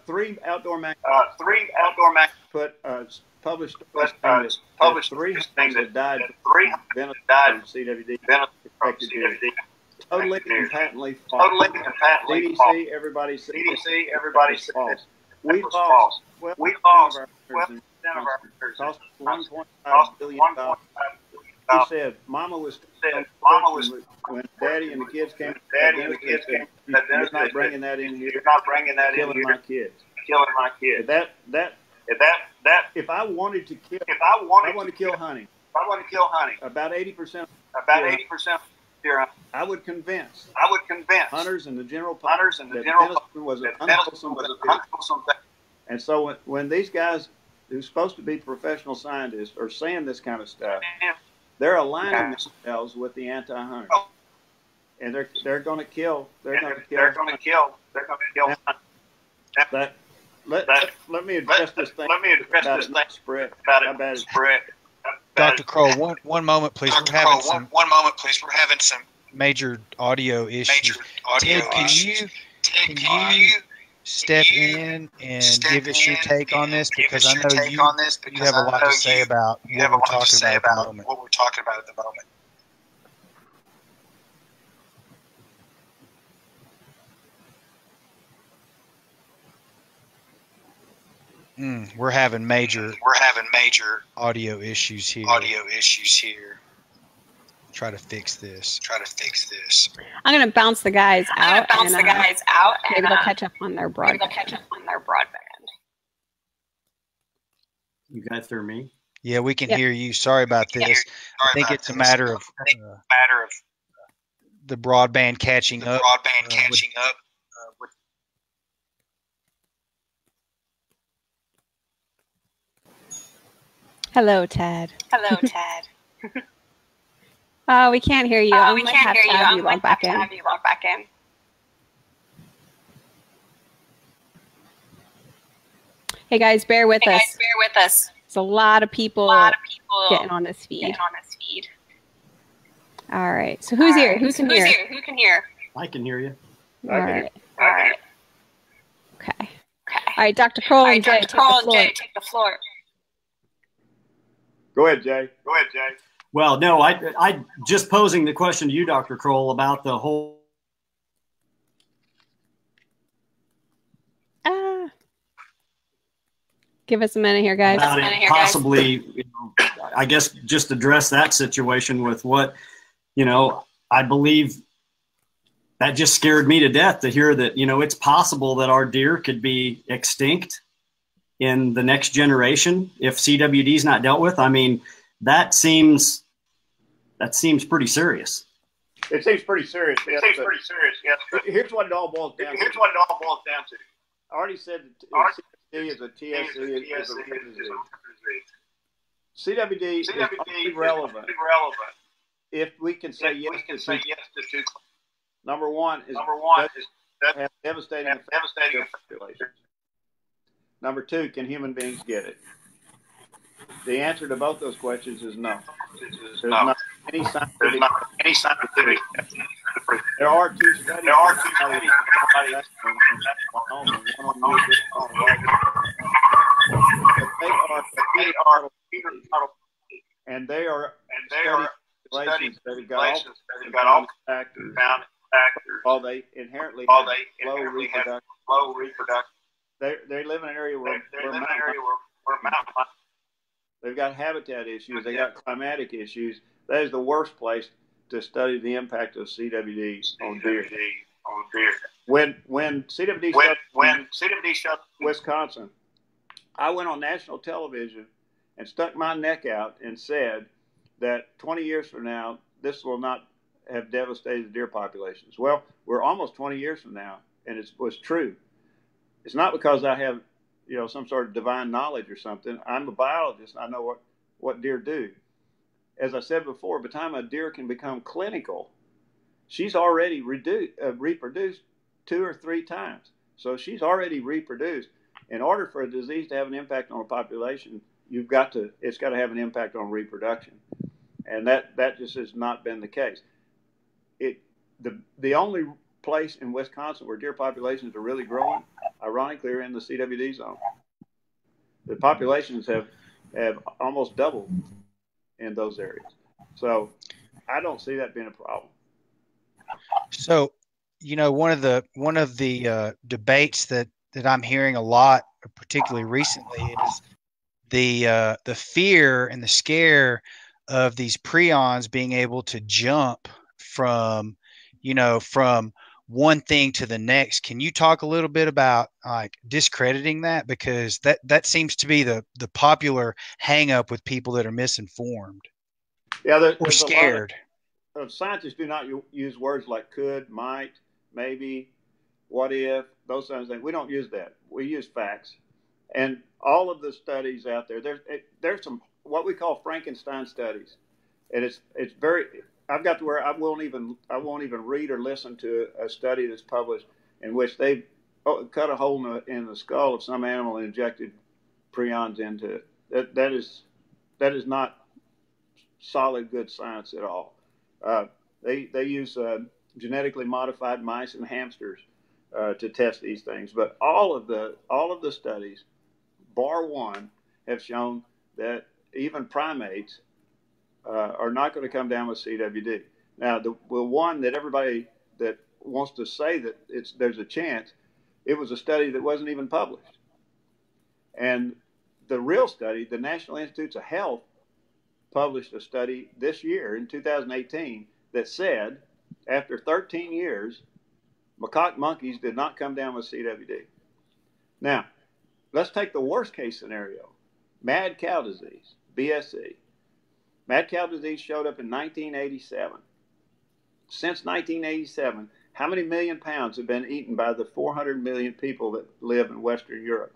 three outdoor magazines published three things that died from CWD. Totally and patently false. CDC, everybody says it's false. We lost 12% of our cost $1.5 billion. He said, Mama was when Daddy and the kids came. You're not bringing that in here. Killing my kids. If I wanted to kill, I want to kill hunting. About 80%. I would convince hunters and the general public that venison was an unwholesome thing. And so when these guys who's supposed to be professional scientists are saying this kind of stuff, they're aligning themselves with the anti-hunter, and they're going to kill. Let me address this thing. About spread. Dr. Kroll, one moment, please. We're having some major audio issues. Ted, can you step in and give us your take on this? Because I know you have a lot to say about what we're talking about at the moment. We're having major audio issues here. Try to fix this. I'm gonna bounce the guys out. Maybe they'll catch up on their broadband. You guys hear me? Yeah, we can hear you. Sorry about this. I think it's a matter of the broadband catching up. Hello, Ted. Hello, Ted. Oh, we can't hear you. We can't hear you. I might have to have you log back in. Hey guys, bear with us. Bear with us. There's a lot of people getting on this feed. All right. So who's here? Who can hear? Who can hear? I can hear you. All right. All right. Okay. All right, Dr. Kroll and Jay, take the floor. Go ahead, Jay. Well, no, I just posing the question to you, Dr. Kroll, about the whole. Give us a minute here, guys. Possibly, I guess just address that situation with what, I believe that just scared me to death to hear that, it's possible that our deer could be extinct in the next generation if CWD is not dealt with. I mean, that seems pretty serious. It seems pretty serious. Yes, here's what it all boils down to. I already said that CWD is a TSC is a rare disease. CWD is only relevant if we can say yes to two. Number one is that have devastating effects on their populations. Number two, can human beings get it? The answer to both those questions is no. There's not any scientific. There are two studies. And they are studies that have got all factors. While they inherently have low reproduction. They live in an area where they've got habitat issues. They got climatic issues. That is the worst place to study the impact of CWD on deer. When CWD shut Wisconsin, I went on national television and stuck my neck out and said that 20 years from now, this will not have devastated the deer populations. Well, we're almost 20 years from now, and it was true. It's not because I have, some sort of divine knowledge or something. I'm a biologist. And I know what deer do. As I said before, by the time a deer can become clinical, she's already reproduced 2 or 3 times. So she's already reproduced. In order for a disease to have an impact on a population, it's got to have an impact on reproduction. And that just has not been the case. The only place in Wisconsin where deer populations are really growing, ironically, are in the CWD zone. The populations have almost doubled in those areas. So I don't see that being a problem. So, one of the debates that I'm hearing a lot, particularly recently, is the fear and the scare of these prions being able to jump from one thing to the next. Can you talk a little bit about discrediting that? Because that seems to be the popular hang up with people that are misinformed. Yeah, or scared. Scientists do not use words like could, might, maybe, what if, those kinds of things. We don't use that. We use facts. And all of the studies out there, there's some what we call Frankenstein studies, and it's very. I've got to where I won't even read or listen to a study that's published in which they cut a hole in the skull of some animal and injected prions into it. That is not solid good science at all. They use genetically modified mice and hamsters to test these things, but all of the studies, bar one, have shown that even primates are not going to come down with CWD. Now, the one that everybody that wants to say that there's a chance, it was a study that wasn't even published. And the real study, the National Institutes of Health published a study this year in 2018 that said after 13 years, macaque monkeys did not come down with CWD. Now, let's take the worst case scenario, mad cow disease, BSE. Mad cow disease showed up in 1987. Since 1987, how many million pounds have been eaten by the 400 million people that live in Western Europe?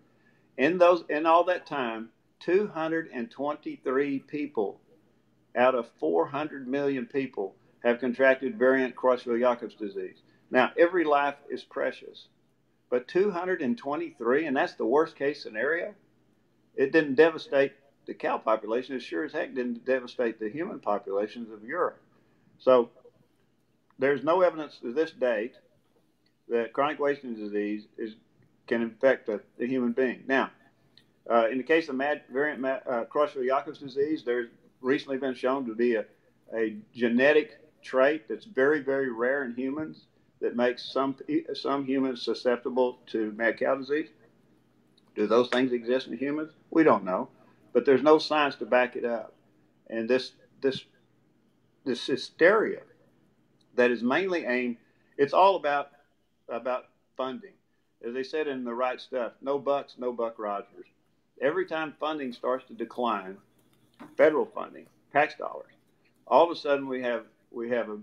In all that time, 223 people out of 400 million people have contracted variant Creutzfeldt-Jakob's disease. Now, every life is precious, but 223, and that's the worst case scenario. It didn't devastate the cow population. It sure as heck didn't devastate the human populations of Europe. So there's no evidence to this date that chronic wasting disease can infect the human being. Now, in the case of variant Creutzfeldt-Jakob's disease, there's recently been shown to be a genetic trait that's very, very rare in humans that makes some humans susceptible to mad cow disease. Do those things exist in humans? We don't know, but there's no science to back it up. And this hysteria that is mainly aimed, it's all about funding. As they said in The Right Stuff, no bucks, no Buck Rogers. Every time funding starts to decline, federal funding, tax dollars, all of a sudden we have a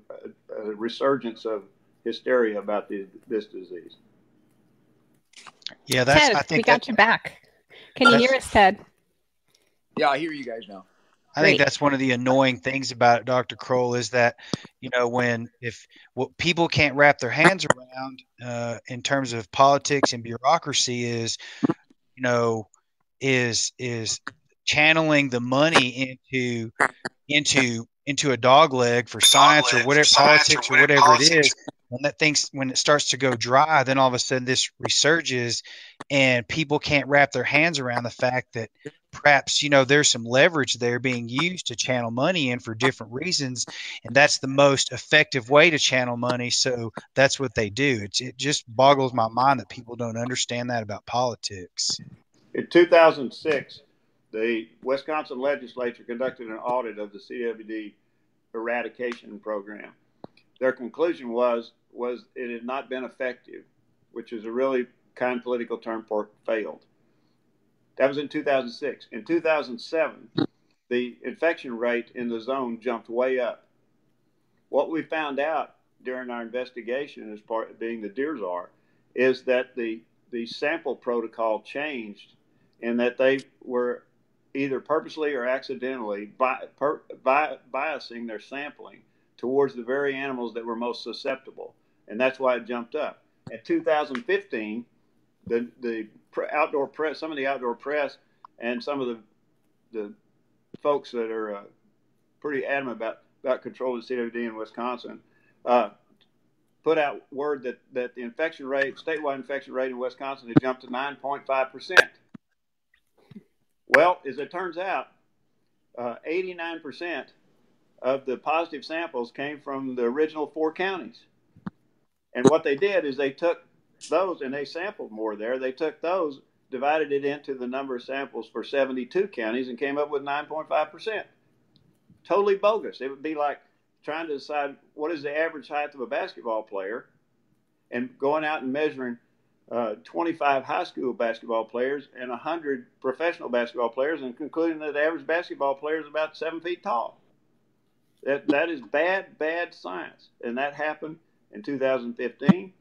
resurgence of hysteria about this disease. Yeah, Ted, I think we got your back. Can you hear us, Ted? Yeah, I hear you guys now. I think that's one of the annoying things about it, Dr. Kroll, is that, what people can't wrap their hands around in terms of politics and bureaucracy is channeling the money into a dog leg for science or whatever, politics or whatever it is. When it starts to go dry, then all of a sudden this resurges, and people can't wrap their hands around the fact that perhaps there's some leverage there being used to channel money in for different reasons, and that's the most effective way to channel money. So that's what they do. It just boggles my mind that people don't understand that about politics. In 2006, the Wisconsin legislature conducted an audit of the CWD eradication program. Their conclusion was it had not been effective, which is a really kind political term for failed. That was in 2006. In 2007, the infection rate in the zone jumped way up. What we found out during our investigation, as part of being the deer czar, is that the sample protocol changed, and that they were either purposely or accidentally biasing their sampling towards the very animals that were most susceptible, and that's why it jumped up. In 2015, the outdoor press, some of the outdoor press, and some of the folks that are pretty adamant about controlling CWD in Wisconsin, put out word that the infection rate, statewide infection rate in Wisconsin had jumped to 9.5%. Well, as it turns out, 89% of the positive samples came from the original 4 counties. And what they did is they took those, and they sampled more there. They took those, divided it into the number of samples for 72 counties, and came up with 9.5%. Totally bogus. It would be like trying to decide what is the average height of a basketball player and going out and measuring 25 high school basketball players and 100 professional basketball players, and concluding that the average basketball player is about 7 feet tall. That is bad science, and that happened in 2015,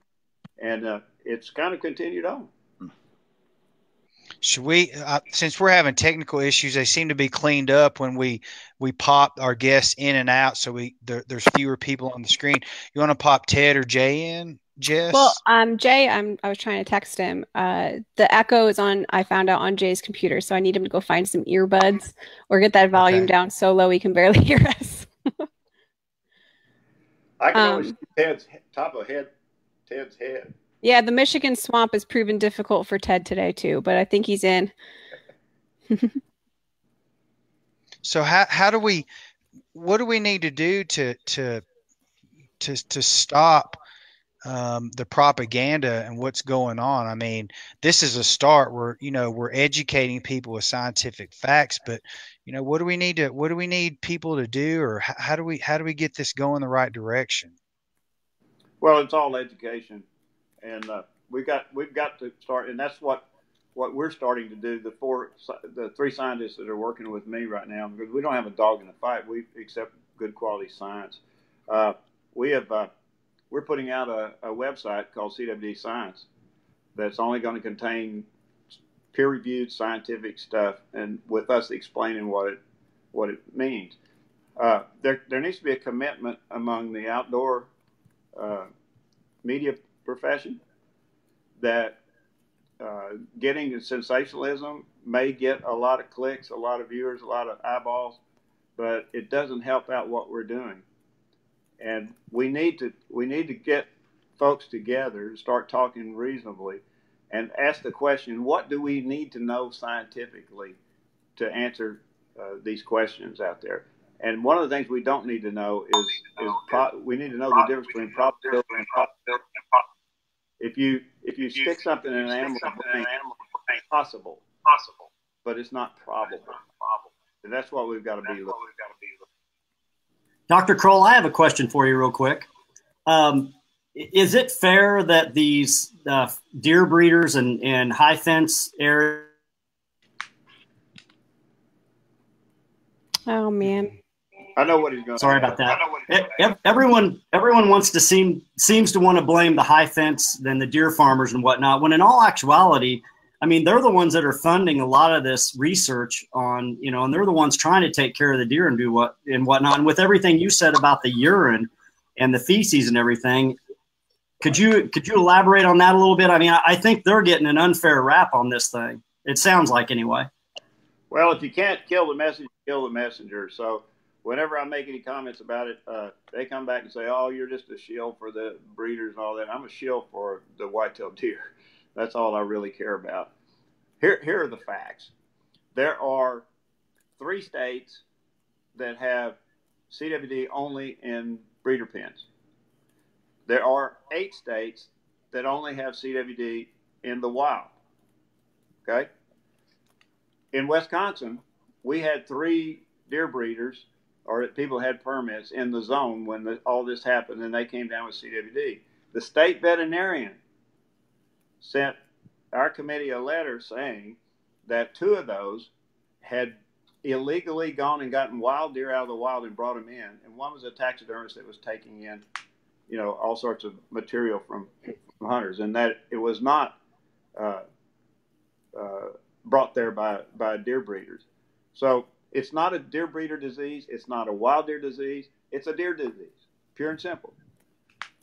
and it's kind of continued on. Should we, since we're having technical issues, they seem to be cleaned up when we pop our guests in and out, so there's fewer people on the screen. You want to pop Ted or Jay in, Jess? Well, Jay, I was trying to text him. The echo is on, I found out, on Jay's computer, so I need him to go find some earbuds or get that volume down so low he can barely hear us. I can only see Ted's top of Ted's head. Yeah, the Michigan swamp has proven difficult for Ted today too, but I think he's in. So what do we need to do to stop the propaganda and what's going on? I mean, this is a start. We're educating people with scientific facts, but what do we need people to do, or how do we get this going the right direction? Well, it's all education, and we've got to start, and that's what we're starting to do. The 3 scientists that are working with me right now, because we don't have a dog in the fight. We accept good quality science. We're putting out a website called CWD Science that's only going to contain peer-reviewed scientific stuff, and with us explaining what it means. There needs to be a commitment among the outdoor media profession that getting sensationalism may get a lot of clicks, a lot of viewers, a lot of eyeballs, but it doesn't help out what we're doing. And we need to get folks together, start talking reasonably, and ask the question: what do we need to know scientifically to answer these questions out there? And one of the things we don't need to know is we need to know the difference between probability and possibility. If you stick something in an animal brain, it's possible, but it's not probable. And that's what we've got to be looking at. Dr. Kroll, I have a question for you real quick. Is it fair that these deer breeders and high fence areas? Oh, man. I know what he's going to Sorry about that. Everyone seems to want to blame the high fence than the deer farmers and whatnot, when in all actuality, I mean, they're the ones that are funding a lot of this research on, and they're the ones trying to take care of the deer and do whatnot. And with everything you said about the urine and the feces and everything, could you elaborate on that a little bit? I mean, I think they're getting an unfair rap on this thing. It sounds like, anyway. Well, if you can't kill the messenger, kill the messenger. So whenever I make any comments about it, they come back and say, "Oh, you're just a shield for the breeders and all that." I'm a shield for the white-tailed deer. That's all I really care about. Here are the facts. There are 3 states that have CWD only in breeder pens. There are 8 states that only have CWD in the wild. Okay? In Wisconsin, we had 3 deer breeders, or people had permits in the zone when all this happened, and they came down with CWD. The state veterinarian sent our committee a letter saying that 2 of those had illegally gone and gotten wild deer out of the wild and brought them in, and one was a taxidermist that was taking in, all sorts of material from hunters, and that it was not brought there by deer breeders. So it's not a deer breeder disease. It's not a wild deer disease. It's a deer disease, pure and simple.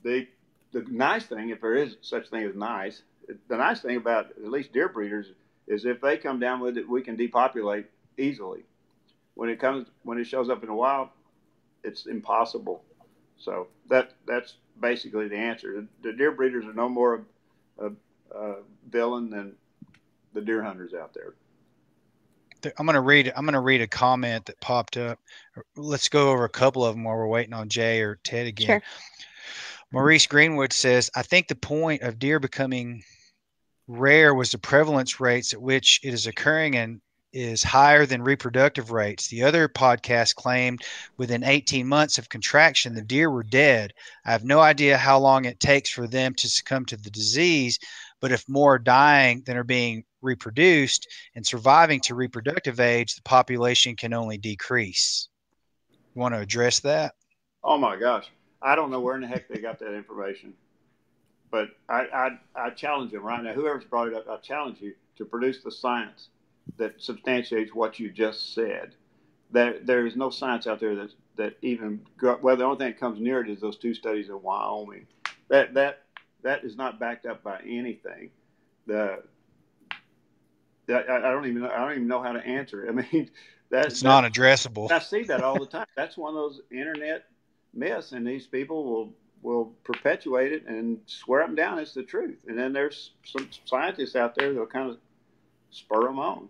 The nice thing, if there is such thing as nice, the nice thing about at least deer breeders is if they come down with it, we can depopulate easily. When it shows up in the wild, it's impossible. So that's basically the answer. The deer breeders are no more a villain than the deer hunters out there. I'm going to read a comment that popped up. Let's go over a couple of them while we're waiting on Jay or Ted again. Sure. Maurice Greenwood says, "I think the point of deer becoming rare was the prevalence rates at which it is occurring and is higher than reproductive rates. The other podcast claimed within 18 months of contraction, the deer were dead. I have no idea how long it takes for them to succumb to the disease, but if more are dying than are being reproduced and surviving to reproductive age, the population can only decrease." You want to address that? Oh my gosh. I don't know where in the heck they got that information, but I challenge them right now. Whoever's brought it up, I challenge you to produce the science that substantiates what you just said. There is no science out there that even, well, the only thing that comes near it is those 2 studies in Wyoming. That is not backed up by anything. I don't even know how to answer it. I mean, it's not addressable. I see that all the time. That's one of those internet myths, and these people will perpetuate it and swear them down as the truth. And then there's some scientists out there that'll kind of spur them on.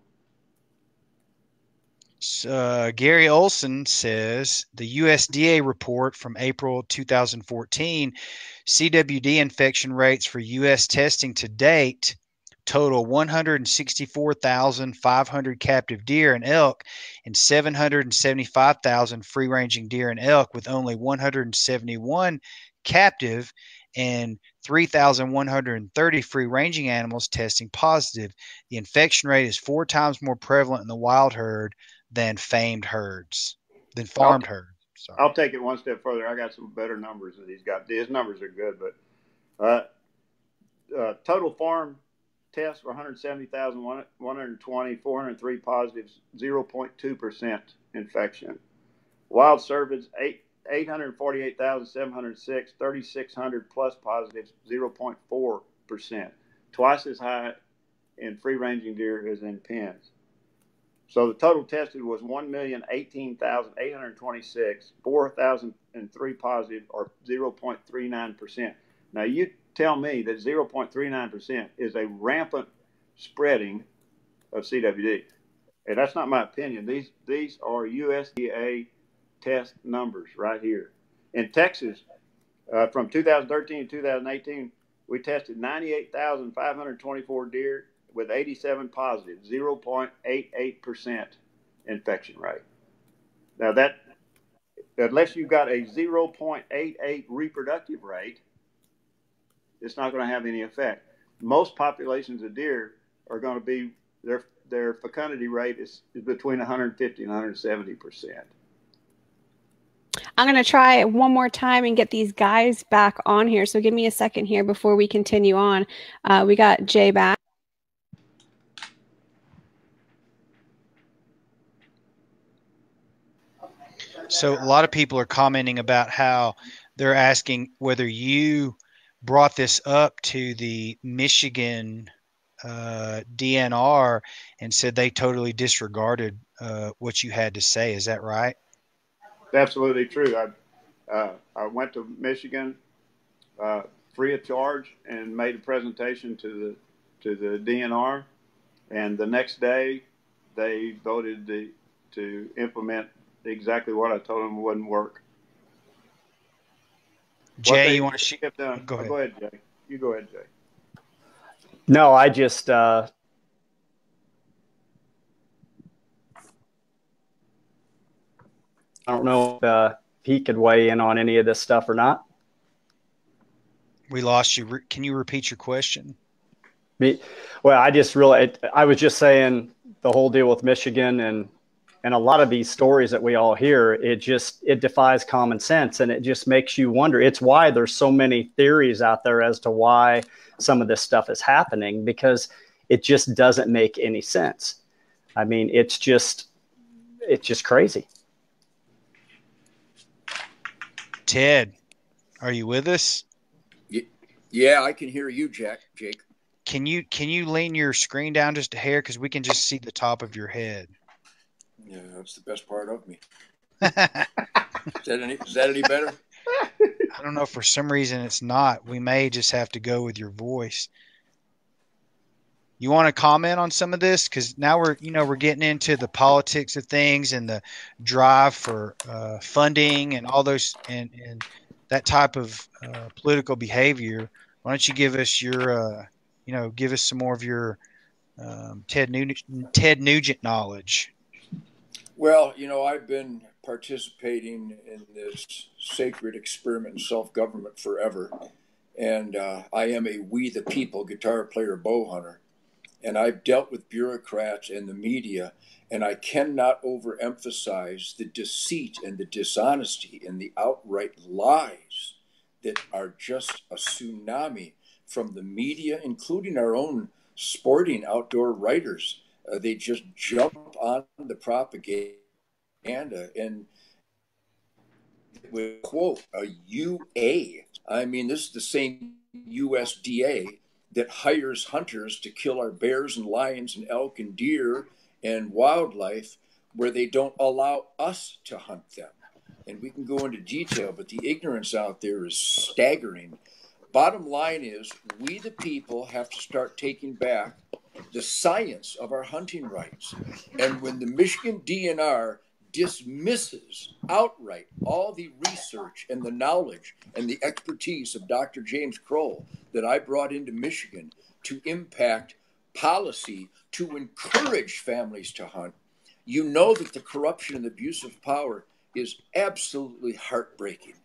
Gary Olson says the USDA report from April 2014, CWD infection rates for U.S. testing to date total 164,500 captive deer and elk and 775,000 free-ranging deer and elk, with only 171 captive and 3,130 free-ranging animals testing positive. The infection rate is 4 times more prevalent in the wild herd than farmed herds. Sorry. I'll take it one step further. I got some better numbers than he's got. His numbers are good, but total farm tests were 170,120, 403 positives, 0.2% infection. Wild cervids, 848,706, 3,600 plus positives, 0.4%. Twice as high in free-ranging deer as in pens. So the total tested was 1,018,826, 4,003 positive, or 0.39%. Now you tell me that 0.39% is a rampant spreading of CWD. And that's not my opinion. These are USDA test numbers right here. In Texas, from 2013 to 2018, we tested 98,524 deer with 87 positive, 0.88% infection rate. Now that, unless you've got a 0.88 reproductive rate, it's not going to have any effect. Most populations of deer are going to be, their fecundity rate is between 150 and 170%. I'm going to try one more time and get these guys back on here. So give me a second here before we continue on. We got Jay back. So a lot of people are commenting about how they're asking whether you brought this up to the Michigan DNR and said they totally disregarded what you had to say. Is that right? Absolutely true. I went to Michigan free of charge and made a presentation to the DNR, and the next day they voted to implement exactly what I told them wouldn't work. Jay, you want to go ahead, Jay. You go ahead, Jay. No, I just I don't know if he could weigh in on any of this stuff or not. We lost you. Can you repeat your question? Well, I was just saying the whole deal with Michigan and a lot of these stories that we all hear, it defies common sense, and it just makes you wonder. It's why there's so many theories out there as to why some of this stuff is happening, because it just doesn't make any sense. I mean, it's just crazy. Ted, are you with us? Yeah, I can hear you, Jake. Can you lean your screen down just a hair, because we can just see the top of your head? Yeah, that's the best part of me. Is that any better? I don't know. For some reason, it's not. We may just have to go with your voice. You want to comment on some of this? Because now we're getting into the politics of things and the drive for funding and all those and that type of political behavior. Why don't you give us your, give us some more of your Ted Nugent knowledge? Well, I've been participating in this sacred experiment in self-government forever. And I am a We the People guitar player bow hunter. And I've dealt with bureaucrats and the media, and I cannot overemphasize the deceit and the dishonesty and the outright lies that are just a tsunami from the media, including our own sporting outdoor writers. They just jump on the propaganda and with quote a UA. I mean, this is the same USDA that hires hunters to kill our bears and lions and elk and deer and wildlife, where they don't allow us to hunt them. And we can go into detail, but the ignorance out there is staggering. Bottom line is, we the people have to start taking back the science of our hunting rights. And when the Michigan DNR dismisses outright all the research and the knowledge and the expertise of Dr. James Kroll that I brought into Michigan to impact policy to encourage families to hunt, you know that the corruption and abuse of power is absolutely heartbreaking.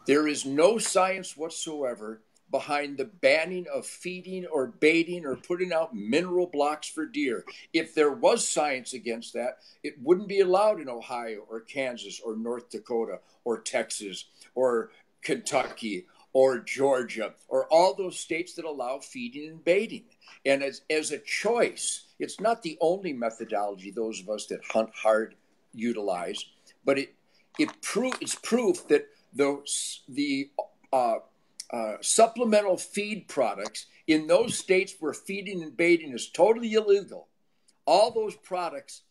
There is no science whatsoever behind the banning of feeding or baiting or putting out mineral blocks for deer. If there was science against that, it wouldn't be allowed in Ohio or Kansas or North Dakota or Texas or Kentucky or Georgia, or all those states that allow feeding and baiting. And as a choice, it's not the only methodology those of us that hunt hard utilize, but it's proof that the supplemental feed products in those states where feeding and baiting is totally illegal, all those products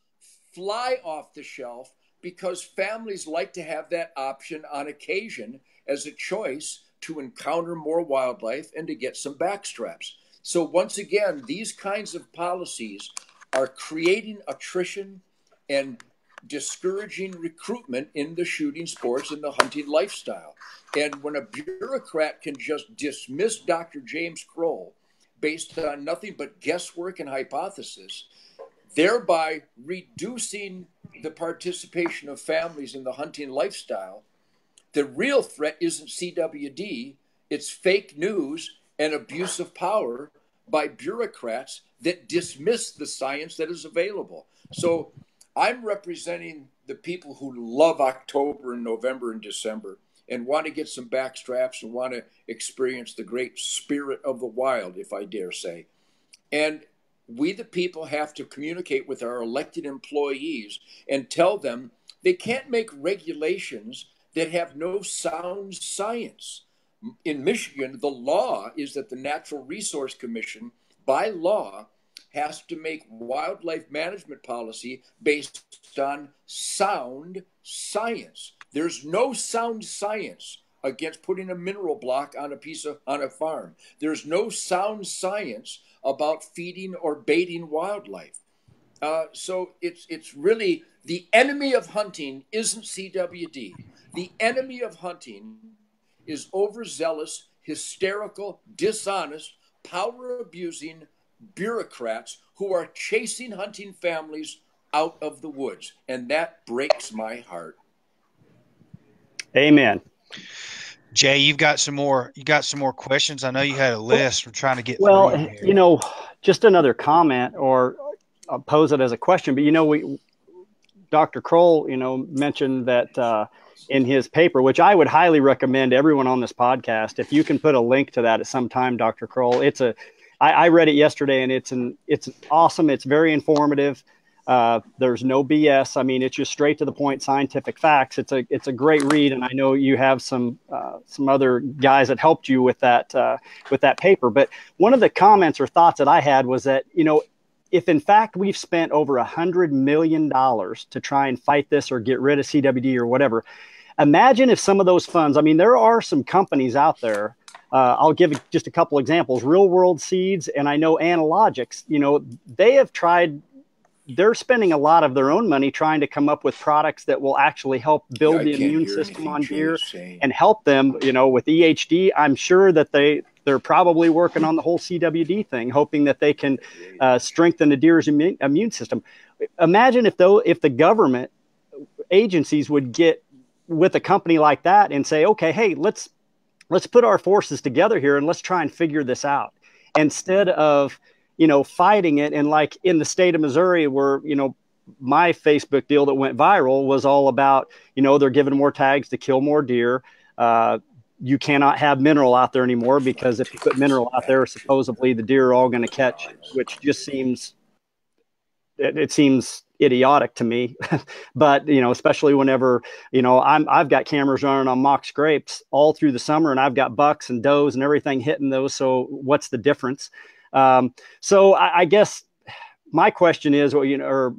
fly off the shelf because families like to have that option on occasion as a choice to encounter more wildlife and to get some backstraps. So once again, these kinds of policies are creating attrition and discouraging recruitment in the shooting sports and the hunting lifestyle. And when a bureaucrat can just dismiss Dr. James Kroll based on nothing but guesswork and hypotheses, thereby reducing the participation of families in the hunting lifestyle, the real threat isn't CWD, it's fake news and abuse of power by bureaucrats that dismiss the science that is available. So I'm representing the people who love October and November and December and want to get some backstraps and want to experience the great spirit of the wild, if I dare say. And we, the people, have to communicate with our elected employees and tell them they can't make regulations that have no sound science. In Michigan, the law is that the Natural Resource Commission, by law, has to make wildlife management policy based on sound science. There's no sound science against putting a mineral block on a farm. There's no sound science about feeding or baiting wildlife. So it's really the enemy of hunting isn't CWD. The enemy of hunting is overzealous, hysterical, dishonest, power-abusing bureaucrats who are chasing hunting families out of the woods. And that breaks my heart. Amen. Jay, you got some more questions. I know you had a list. We're trying to get well, through here. You know, just another comment, or I'll pose it as a question, but you know, Dr. Kroll, you know, mentioned that in his paper, which I would highly recommend everyone on this podcast, if you can put a link to that at some time, Dr. Kroll. I read it yesterday, and it's awesome. It's very informative. There's no BS. I mean, it's just straight to the point, scientific facts. It's a great read, and I know you have some other guys that helped you with that paper. But one of the comments or thoughts that I had was that, you know, if in fact we've spent over $100 million to try and fight this or get rid of CWD or whatever, imagine if some of those funds. I mean, there are some companies out there. I'll give just a couple examples. Real World Seeds, and I know Analogics. You know, they have tried. They're spending a lot of their own money trying to come up with products that will actually help build the immune system on deer and help them, you know, with EHD. I'm sure that they're probably working on the whole CWD thing, hoping that they can strengthen the deer's immune system. Imagine if the government agencies would get with a company like that and say, okay, hey, let's put our forces together here and let's try and figure this out, instead of, you know, fighting it. And like in the state of Missouri, where, you know, my Facebook deal that went viral was all about, you know, they're giving more tags to kill more deer. You cannot have mineral out there anymore, because if you put mineral out there, supposedly the deer are all going to catch, which just seems, it seems idiotic to me. But, you know, especially whenever, you know, I've got cameras running on mock scrapes all through the summer, and I've got bucks and does and everything hitting those. So what's the difference? So I guess my question is, or, you know, or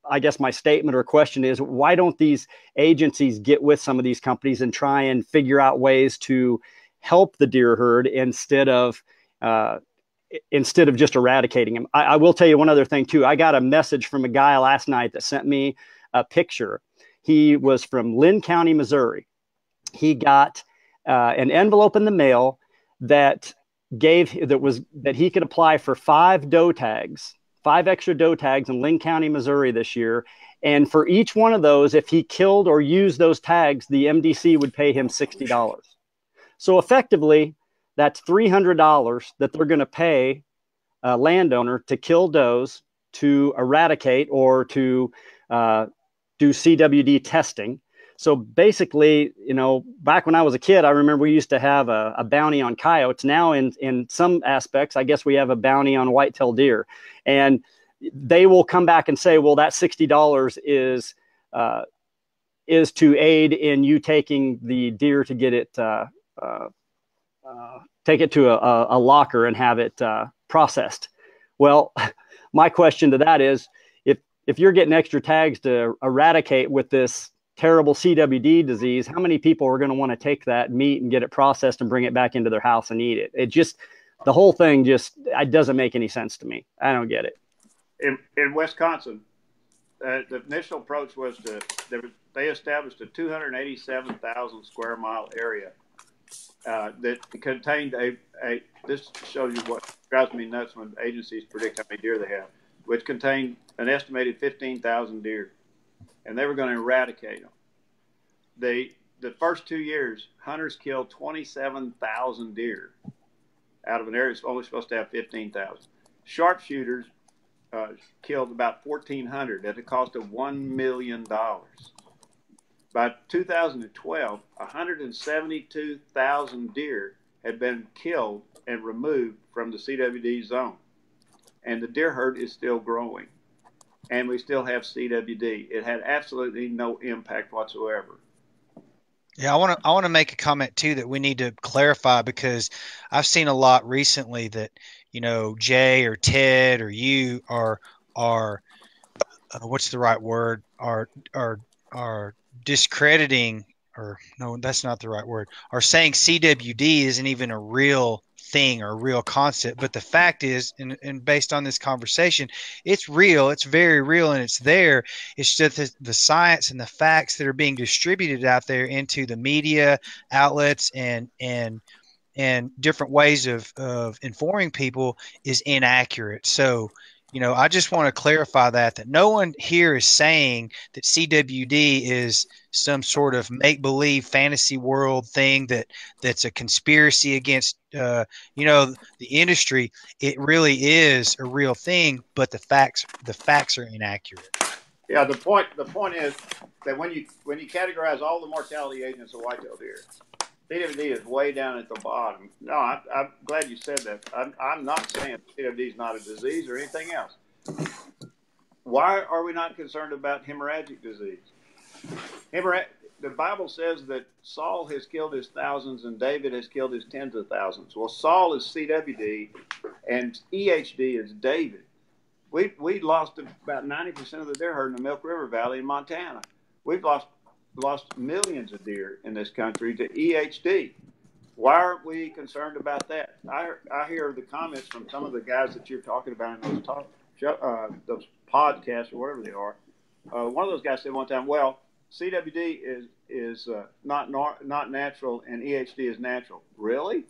I guess my statement or question is, why don't these agencies get with some of these companies and try and figure out ways to help the deer herd instead of just eradicating them? I will tell you one other thing too. I got a message from a guy last night that sent me a picture. He was from Lynn County, Missouri. He got an envelope in the mail that he could apply for 5 extra doe tags in Lynn County, Missouri this year. And for each one of those, if he killed or used those tags, the MDC would pay him $60. So effectively, that's $300 that they're going to pay a landowner to kill does, to eradicate or to do CWD testing. So basically, you know, back when I was a kid, I remember we used to have a bounty on coyotes. Now in some aspects, I guess we have a bounty on whitetail deer. And they will come back and say, well, that $60 is to aid in you taking the deer to get it, take it to a locker and have it processed. Well, my question to that is, if you're getting extra tags to eradicate with this terrible CWD disease, how many people are going to want to take that meat and get it processed and bring it back into their house and eat it? It just, the whole thing just, it doesn't make any sense to me. I don't get it. In Wisconsin, the initial approach was they established a 287,000 square mile area that contained this shows you what drives me nuts when agencies predict how many deer they have, which contained an estimated 15,000 deer, and they were going to eradicate them. The first 2 years, hunters killed 27,000 deer out of an area that's only supposed to have 15,000. Sharpshooters killed about 1,400 at a cost of $1 million. By 2012, 172,000 deer had been killed and removed from the CWD zone. And the deer herd is still growing. And we still have CWD. It had absolutely no impact whatsoever. Yeah, I want to make a comment too that we need to clarify, because I've seen a lot recently that, you know, Jay or Ted or you are what's the right word? Are discrediting, or no, that's not the right word, are saying CWD isn't even a real thing or a real concept. But the fact is, and based on this conversation, it's real, it's very real, and it's there. It's just the science and the facts that are being distributed out there into the media outlets and different ways of informing people is inaccurate. So, you know, I just want to clarify that no one here is saying that CWD is some sort of make-believe fantasy world thing that's a conspiracy against, you know, the industry. It really is a real thing, but the facts are inaccurate. Yeah, the point is that when you categorize all the mortality agents of whitetail deer, CWD is way down at the bottom. No, I'm glad you said that. I'm not saying CWD is not a disease or anything else. Why are we not concerned about hemorrhagic disease? The Bible says that Saul has killed his thousands and David has killed his tens of thousands. Well, Saul is CWD and EHD is David. We lost about 90% of the deer herd in the Milk River Valley in Montana. We've lost millions of deer in this country to EHD. Why aren't we concerned about that? I hear the comments from some of the guys that you're talking about in those podcasts or whatever they are. One of those guys said one time, well, CWD is not natural and EHD is natural. Really?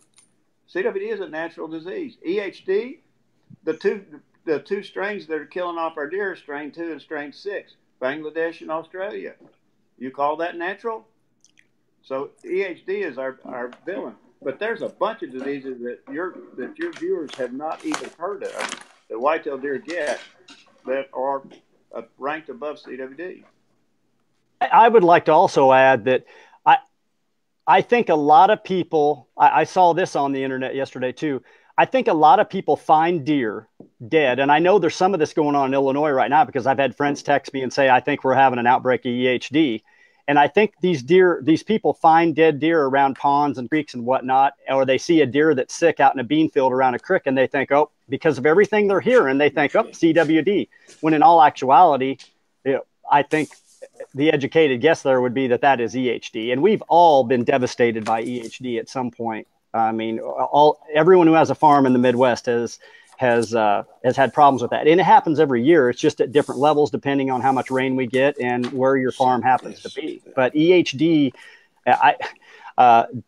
CWD is a natural disease. EHD, the two strains that are killing off our deer are strain 2 and strain 6, Bangladesh and Australia. You call that natural? So EHD is our villain. But there's a bunch of diseases that your viewers have not even heard of, that whitetail deer get, that are ranked above CWD. I would like to also add that I think a lot of people, I saw this on the internet yesterday too, I think a lot of people find deer dead. And I know there's some of this going on in Illinois right now, because I've had friends text me and say, I think we're having an outbreak of EHD. And I think these people find dead deer around ponds and creeks and whatnot, or they see a deer that's sick out in a bean field around a creek, and they think, oh, because of everything they're hearing, they think, oh, CWD. When in all actuality, you know, I think the educated guess there would be that is EHD. And we've all been devastated by EHD at some point. I mean, everyone who has a farm in the Midwest has had problems with that. And it happens every year. It's just at different levels, depending on how much rain we get and where your farm happens to be. But EHD,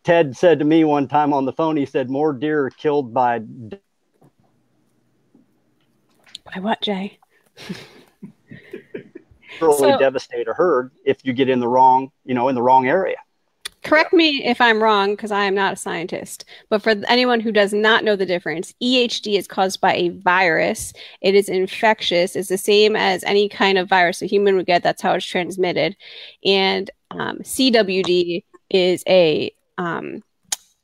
Ted said to me one time on the phone, he said, more deer are killed by what, Jay? Devastate a herd if you get in the wrong area. Correct me if I'm wrong, because I am not a scientist. But for anyone who does not know the difference, EHD is caused by a virus. It is infectious. It's the same as any kind of virus a human would get. That's how it's transmitted. And CWD is a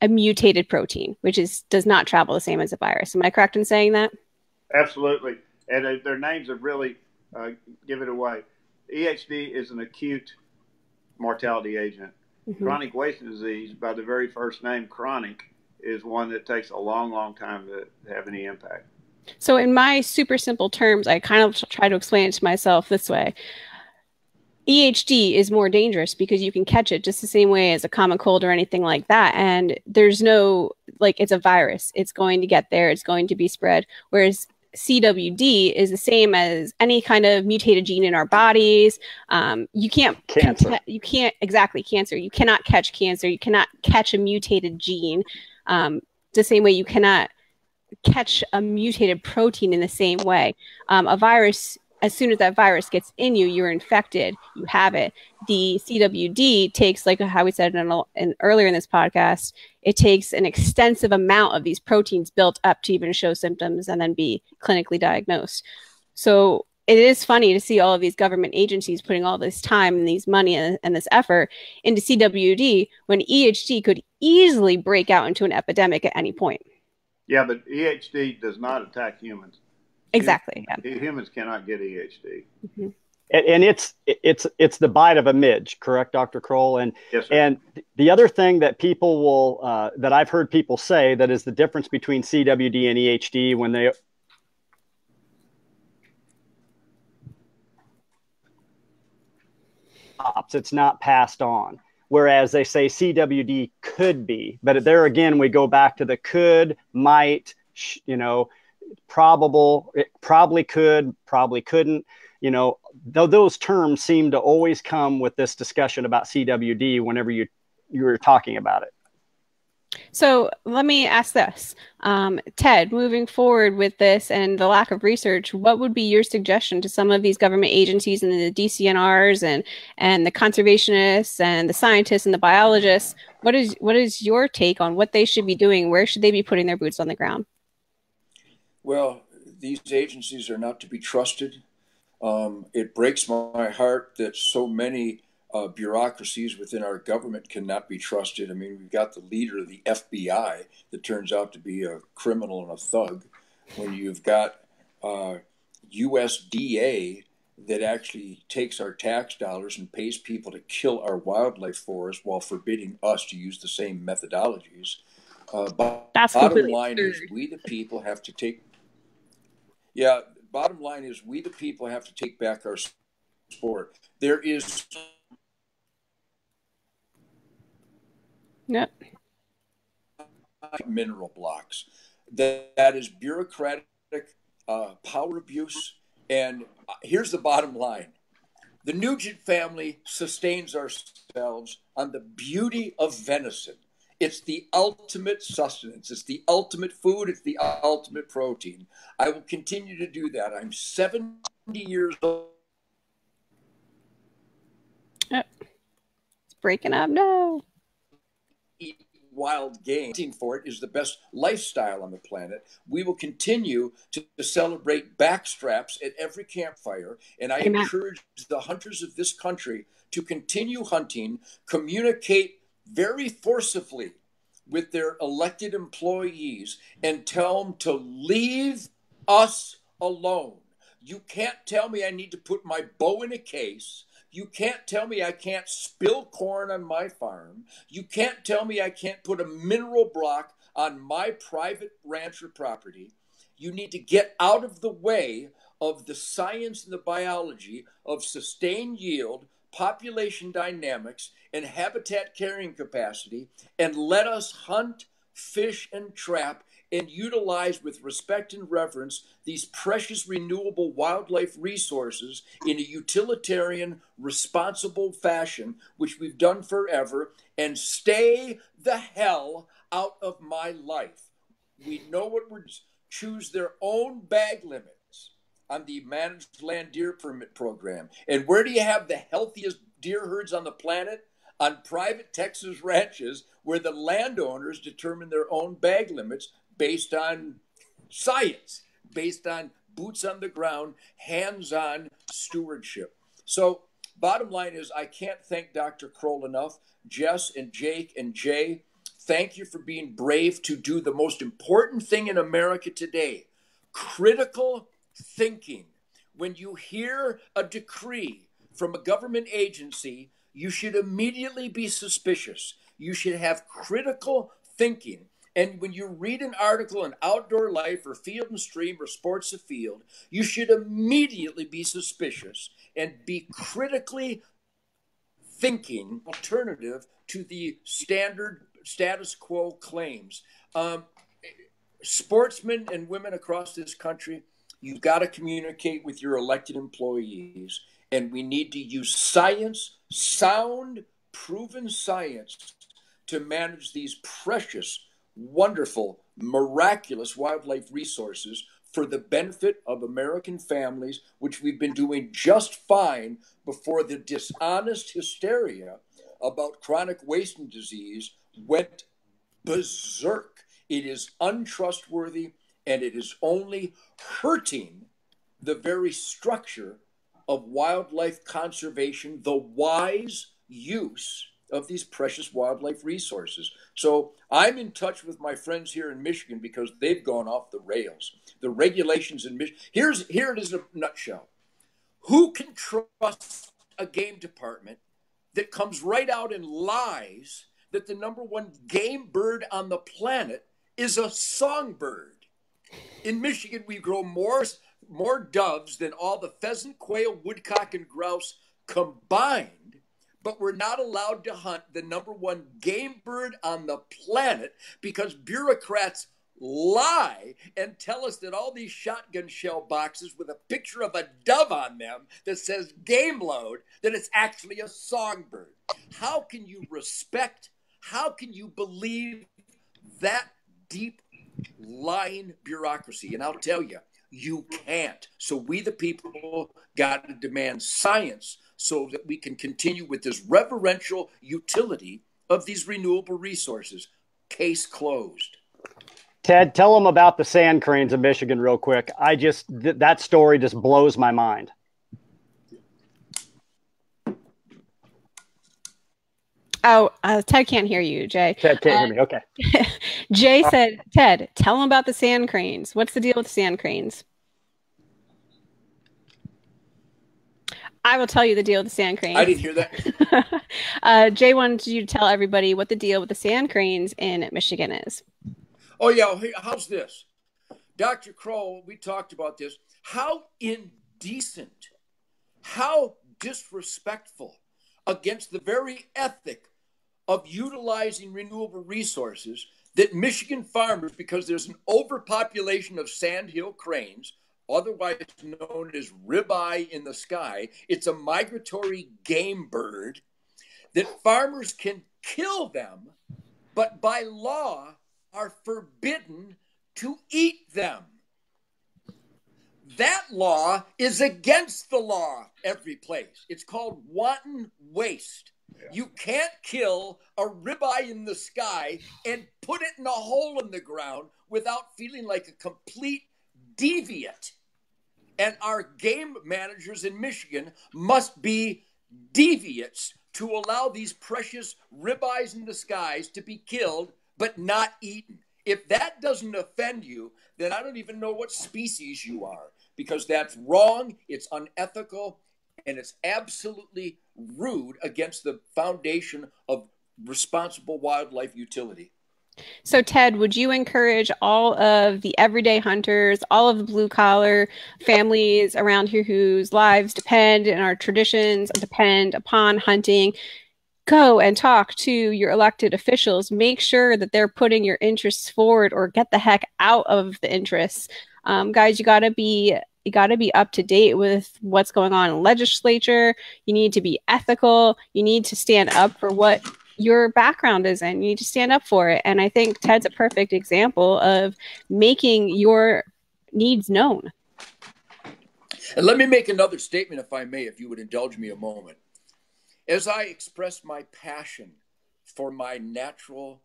mutated protein, which does not travel the same as a virus. Am I correct in saying that? Absolutely. And their names have really give it away. EHD is an acute mortality agent. Mm-hmm. Chronic wasting disease, by the very first name, chronic, is one that takes a long, long time to have any impact. So in my super simple terms, I kind of try to explain it to myself this way. EHD is more dangerous because you can catch it just the same way as a common cold or anything like that. And there's no, like, it's a virus. It's going to get there. It's going to be spread. Whereas CWD is the same as any kind of mutated gene in our bodies. You can't cancer. You can't exactly cancer. You cannot catch cancer. You cannot catch a mutated gene the same way you cannot catch a mutated protein in the same way. A virus, as soon as that virus gets in you, you're infected. You have it. The CWD takes, like how we said earlier in this podcast, it takes an extensive amount of these proteins built up to even show symptoms and then be clinically diagnosed. So it is funny to see all of these government agencies putting all this time and these money and this effort into CWD when EHD could easily break out into an epidemic at any point. Yeah, but EHD does not attack humans. Exactly. Yeah. Humans cannot get EHD. Mm-hmm. And it's the bite of a midge, correct, Dr. Kroll? And yes, sir. And the other thing that people will that I've heard people say that is the difference between CWD and EHD when they it's not passed on. Whereas they say CWD could be, but there again we go back to the could, might, probable, it probably could, probably couldn't. Those terms seem to always come with this discussion about CWD whenever you were talking about it. So let me ask this. Ted, moving forward with this and the lack of research, what would be your suggestion to some of these government agencies and the DCNRs and the conservationists and the scientists and the biologists? What is your take on what they should be doing? Where should they be putting their boots on the ground? Well, these agencies are not to be trusted. It breaks my heart that so many bureaucracies within our government cannot be trusted. I mean, we've got the leader of the FBI that turns out to be a criminal and a thug. When you've got USDA that actually takes our tax dollars and pays people to kill our wildlife for us while forbidding us to use the same methodologies. That's bottom line is we the people have to take. Yeah, bottom line is we the people have to take back our sport. There is. Yep. Mineral blocks. That is bureaucratic power abuse. And here's the bottom line. The Nugent family sustains ourselves on the beauty of venison. It's the ultimate sustenance. It's the ultimate food. It's the ultimate protein. I will continue to do that. I'm 70 years old. Yep. It's breaking up. No. Eat wild game for it is the best lifestyle on the planet. We will continue to celebrate backstraps at every campfire, and I encourage the hunters of this country to continue hunting, communicate very forcibly with their elected employees, and tell them to leave us alone. You can't tell me I need to put my bow in a case. You can't tell me I can't spill corn on my farm. You can't tell me I can't put a mineral block on my private ranch or property. You need to get out of the way of the science and the biology of sustained yield, population dynamics, and habitat carrying capacity, and let us hunt, fish, and trap and utilize with respect and reverence these precious renewable wildlife resources in a utilitarian, responsible fashion, which we've done forever, and stay the hell out of my life. We know what we're choose their own bag limits on the Managed Land Deer Permit Program. And where do you have the healthiest deer herds on the planet? On private Texas ranches where the landowners determine their own bag limits based on science, based on boots on the ground, hands-on stewardship. So bottom line is, I can't thank Dr. Kroll enough. Jess and Jake and Jay, thank you for being brave to do the most important thing in America today, critical thinking. When you hear a decree from a government agency, you should immediately be suspicious. You should have critical thinking. And when you read an article in Outdoor Life or Field and Stream or Sports Afield, you should immediately be suspicious and be critically thinking alternative to the standard status quo claims. Sportsmen and women across this country, you've got to communicate with your elected employees, and we need to use science, sound, proven science, to manage these precious, wonderful, miraculous wildlife resources for the benefit of American families, which we've been doing just fine before the dishonest hysteria about chronic wasting disease went berserk. It is untrustworthy, and it is only hurting the very structure of wildlife conservation, the wise use of these precious wildlife resources. So I'm in touch with my friends here in Michigan because they've gone off the rails. The regulations in Michigan, here it is in a nutshell. Who can trust a game department that comes right out and lies that the #1 game bird on the planet is a songbird? In Michigan, we grow more doves than all the pheasant, quail, woodcock, and grouse combined, but we're not allowed to hunt the #1 game bird on the planet because bureaucrats lie and tell us that all these shotgun shell boxes with a picture of a dove on them that says game load, that it's actually a songbird. How can you respect, how can you believe that deep lying bureaucracy? And I'll tell you, you can't. So we, the people, got to demand science so that we can continue with this reverential utility of these renewable resources. Case closed. Ted, tell them about the sand cranes of Michigan real quick. That story just blows my mind. Oh, Ted can't hear you, Jay. Ted can't hear me. Okay. Jay said, Ted, tell him about the sand cranes. What's the deal with the sand cranes? I will tell you the deal with the sand cranes. I didn't hear that. Jay wanted you to tell everybody what the deal with the sand cranes in Michigan is. Oh, yeah. How's this? Dr. Kroll, we talked about this. How indecent, how disrespectful against the very ethic of utilizing renewable resources that Michigan farmers, because there's an overpopulation of sandhill cranes, otherwise known as ribeye in the sky. It's a migratory game bird that farmers can kill them, but by law are forbidden to eat them. That law is against the law every place. It's called wanton waste. Yeah. You can't kill a ribeye in the sky and put it in a hole in the ground without feeling like a complete deviant. And our game managers in Michigan must be deviants to allow these precious ribeyes in the skies to be killed but not eaten. If that doesn't offend you, then I don't even know what species you are, because that's wrong, it's unethical, and it's absolutely rude against the foundation of responsible wildlife utility. So, Ted, would you encourage all of the everyday hunters, all of the blue-collar families around here whose lives depend and our traditions depend upon hunting, go and talk to your elected officials. Make sure that they're putting your interests forward, or get the heck out of the interests. Guys, you got to be up to date with what's going on in the legislature. You need to be ethical. You need to stand up for what your background is in. You need to stand up for it. And I think Ted's a perfect example of making your needs known. And let me make another statement, if I may, if you would indulge me a moment. As I express my passion for my natural,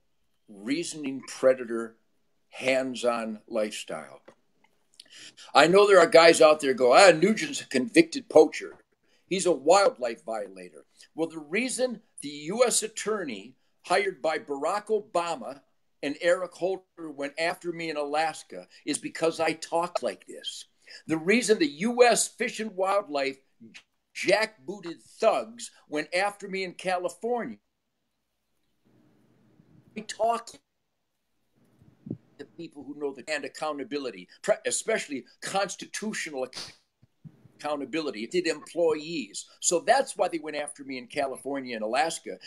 reasoning predator, hands-on lifestyle, I know there are guys out there go, Nugent's a convicted poacher. He's a wildlife violator. Well, the reason the U.S. attorney hired by Barack Obama and Eric Holder went after me in Alaska is because I talk like this. The reason the U.S. Fish and Wildlife jackbooted thugs went after me in California, I talk to people who know and accountability, especially constitutional accountability, did employees. So that's why they went after me in California and Alaska,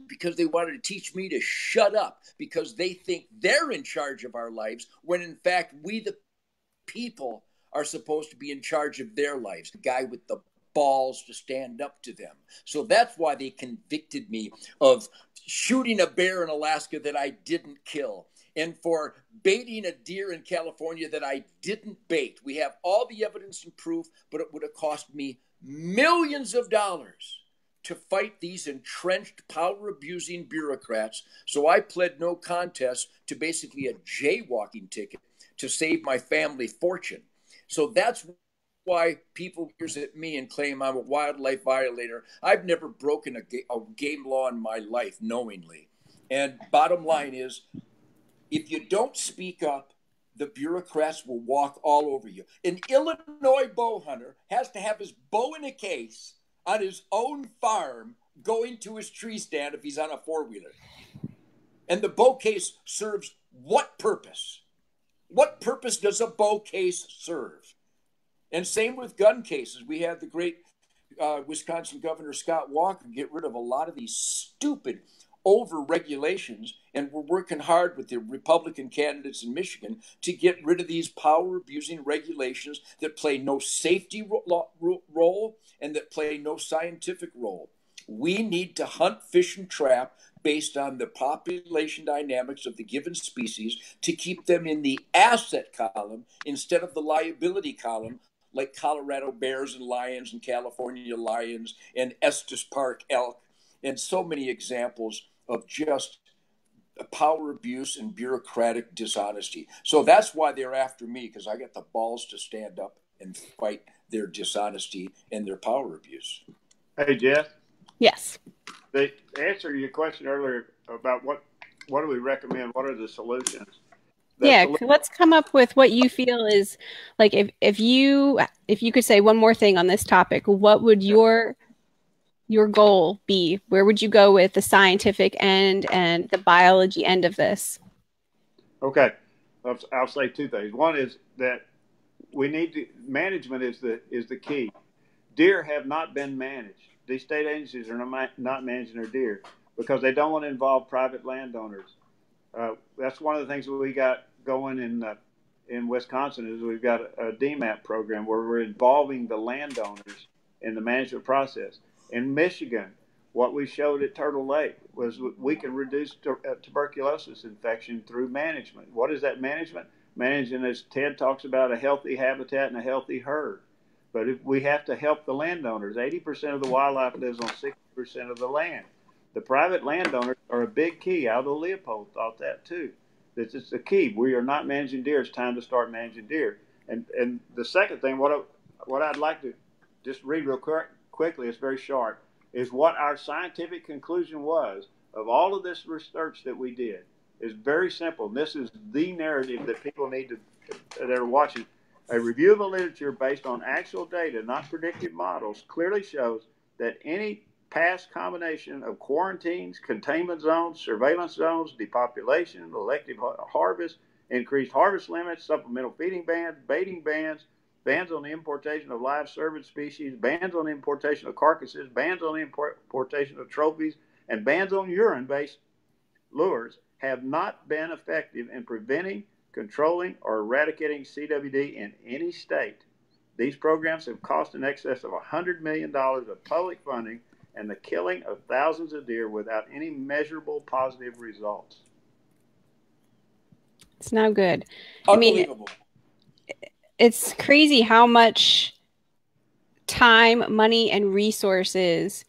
because they wanted to teach me to shut up, because they think they're in charge of our lives, when in fact we the people are supposed to be in charge of their lives. The guy with the balls to stand up to them. So that's why they convicted me of shooting a bear in Alaska that I didn't kill, and for baiting a deer in California that I didn't bait. We have all the evidence and proof, but it would have cost me millions of dollars to fight these entrenched, power-abusing bureaucrats. So I pled no contest to basically a jaywalking ticket to save my family fortune. So that's why people hears at me and claim I'm a wildlife violator. I've never broken a game law in my life knowingly. And bottom line is, if you don't speak up, the bureaucrats will walk all over you. An Illinois bow hunter has to have his bow in a case on his own farm going to his tree stand if he's on a four-wheeler. And the bow case serves what purpose? What purpose does a bow case serve? And same with gun cases. We had the great Wisconsin Governor Scott Walker get rid of a lot of these stupid over-regulations, and we're working hard with the Republican candidates in Michigan to get rid of these power-abusing regulations that play no safety role and that play no scientific role. We need to hunt, fish, and trap based on the population dynamics of the given species to keep them in the asset column instead of the liability column, like Colorado bears and lions and California lions and Estes Park elk, and so many examples of just power abuse and bureaucratic dishonesty. So that's why they're after me, because I got the balls to stand up and fight their dishonesty and their power abuse. Hey, Jess. Yes. The answer to your question earlier about what do we recommend, what are the solutions? Let's come up with what you feel is, like, if you could say one more thing on this topic, what would your goal be? Where would you go with the scientific end and the biology end of this? Okay, I'll say two things. One is that we need to, management is the key. Deer have not been managed. These state agencies are not managing their deer because they don't want to involve private landowners. That's one of the things that we got going in Wisconsin is we've got a DMAP program where we're involving the landowners in the management process. In Michigan, what we showed at Turtle Lake was we can reduce tuberculosis infection through management. What is that management? Managing, as Ted talks about, a healthy habitat and a healthy herd. But if we have to help the landowners. 80% of the wildlife lives on 60% of the land. The private landowners are a big key. Aldo Leopold thought that too. This is the key. We are not managing deer. It's time to start managing deer. And the second thing, what I'd like to just read real quickly, it's very short, is what our scientific conclusion was of all of this research that we did. Is very simple. This is the narrative that people need to, that are watching. A review of the literature based on actual data, not predictive models, clearly shows that any past combination of quarantines, containment zones, surveillance zones, depopulation, elective harvest, increased harvest limits, supplemental feeding bans, baiting bans, bans on the importation of live cervid species, bans on the importation of carcasses, bans on the importation of trophies, and bans on urine-based lures have not been effective in preventing, controlling, or eradicating CWD in any state. These programs have cost in excess of $100 million of public funding and the killing of thousands of deer without any measurable positive results. It's not good. Unbelievable. I mean, it's crazy how much time, money, and resources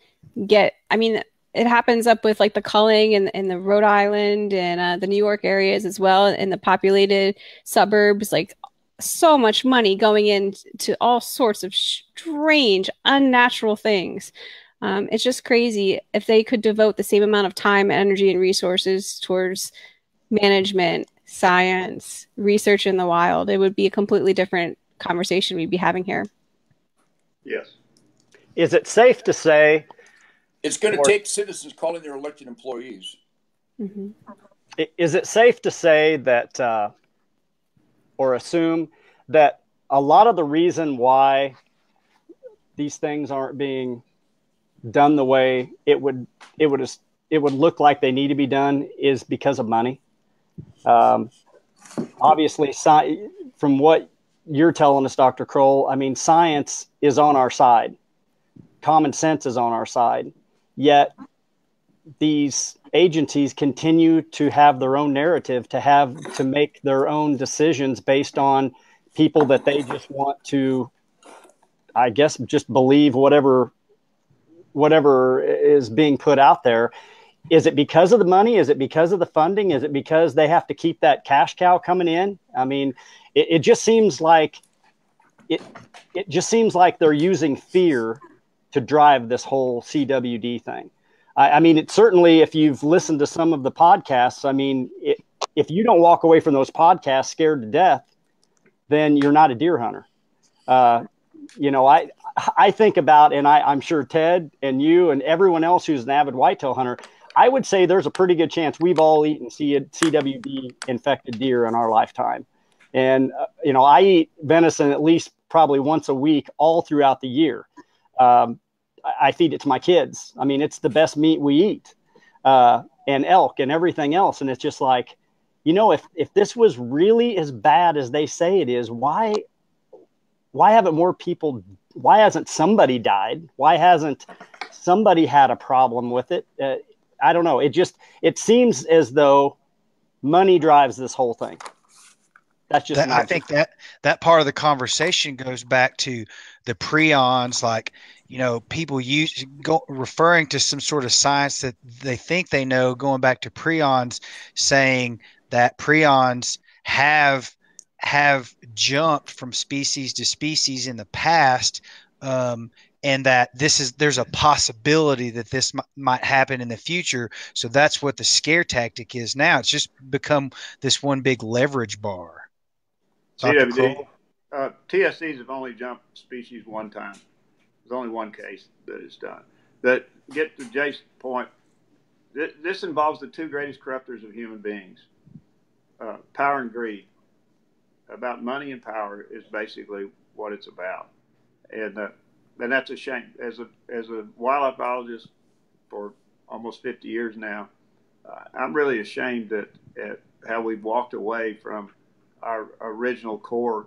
get. I mean, it happens up with like the culling in the Rhode Island and the New York areas as well, in the populated suburbs. Like so much money going into all sorts of strange, unnatural things. It's just crazy. If they could devote the same amount of time, energy, and resources towards management, science, research in the wild, it would be a completely different conversation we'd be having here. Yes. Is it safe to say it's going to take citizens calling their elected employees? Mm-hmm. Is it safe to say that, or assume that a lot of the reason why these things aren't being done the way it would look like they need to be done is because of money? Obviously, from what you're telling us, Dr. Kroll, I mean, science is on our side. Common sense is on our side. Yet these agencies continue to have their own narrative, to make their own decisions based on people that they just want to, I guess, just believe whatever is being put out there. Is it because of the money? Is it because of the funding? Is it because they have to keep that cash cow coming in? I mean, it just seems like they're using fear to drive this whole CWD thing. I mean, it certainly, if you've listened to some of the podcasts, I mean, if you don't walk away from those podcasts scared to death, then you're not a deer hunter. You know, I think about, and I'm sure Ted and you and everyone else who's an avid whitetail hunter, I would say there's a pretty good chance we've all eaten CWD infected deer in our lifetime. And, you know, I eat venison at least probably once a week all throughout the year. I feed it to my kids. I mean, it's the best meat we eat, and elk and everything else. And it's just like, you know, if this was really as bad as they say it is, why haven't more people, why hasn't somebody died? Why hasn't somebody had a problem with it? I don't know. It seems as though money drives this whole thing. That's just, I think that part of the conversation goes back to the prions, like, you know, people referring to some sort of science that they think they know, going back to prions, saying that prions have jumped from species to species in the past, and that there's a possibility that this might happen in the future. So that's what the scare tactic is now. It's just become this one big leverage bar. CWD, TSCs have only jumped species one time. There's only one case that it's done. That, get to Jace's point, this involves the two greatest corruptors of human beings, power and greed. About money and power is basically what it's about, and that's a shame. As a wildlife biologist for almost 50 years now, I'm really ashamed at how we've walked away from our original core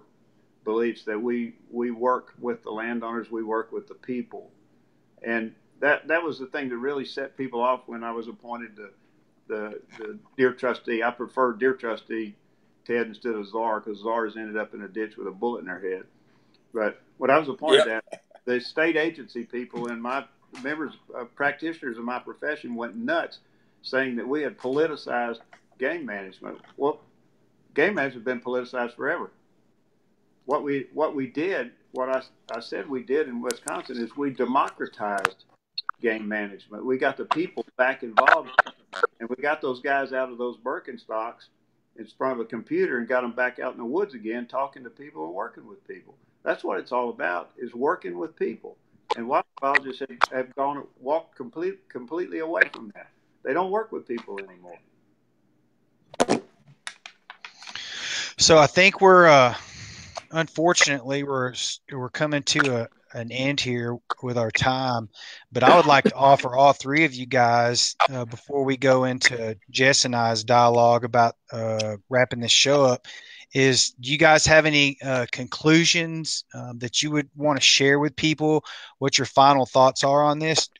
beliefs that we work with the landowners, we work with the people. And that was the thing that really set people off when I was appointed to the deer trustee. I preferred deer trustee, Ted, instead of czar, because czars ended up in a ditch with a bullet in their head. But what I was appointed at, the state agency people and my members, practitioners of my profession went nuts, saying that we had politicized game management. Well, game management has been politicized forever. What we did, what I said we did in Wisconsin is we democratized game management. We got the people back involved, and we got those guys out of those Birkenstocks in front of a computer and got them back out in the woods again, talking to people and working with people. That's what it's all about, is working with people. And wildlife biologists have walked completely away from that. They don't work with people anymore. So I think unfortunately we're coming to an end here with our time, but I would like to offer all three of you guys, before we go into Jess and I's dialogue about wrapping this show up, do you guys have any conclusions that you would want to share with people? What your final thoughts are on this?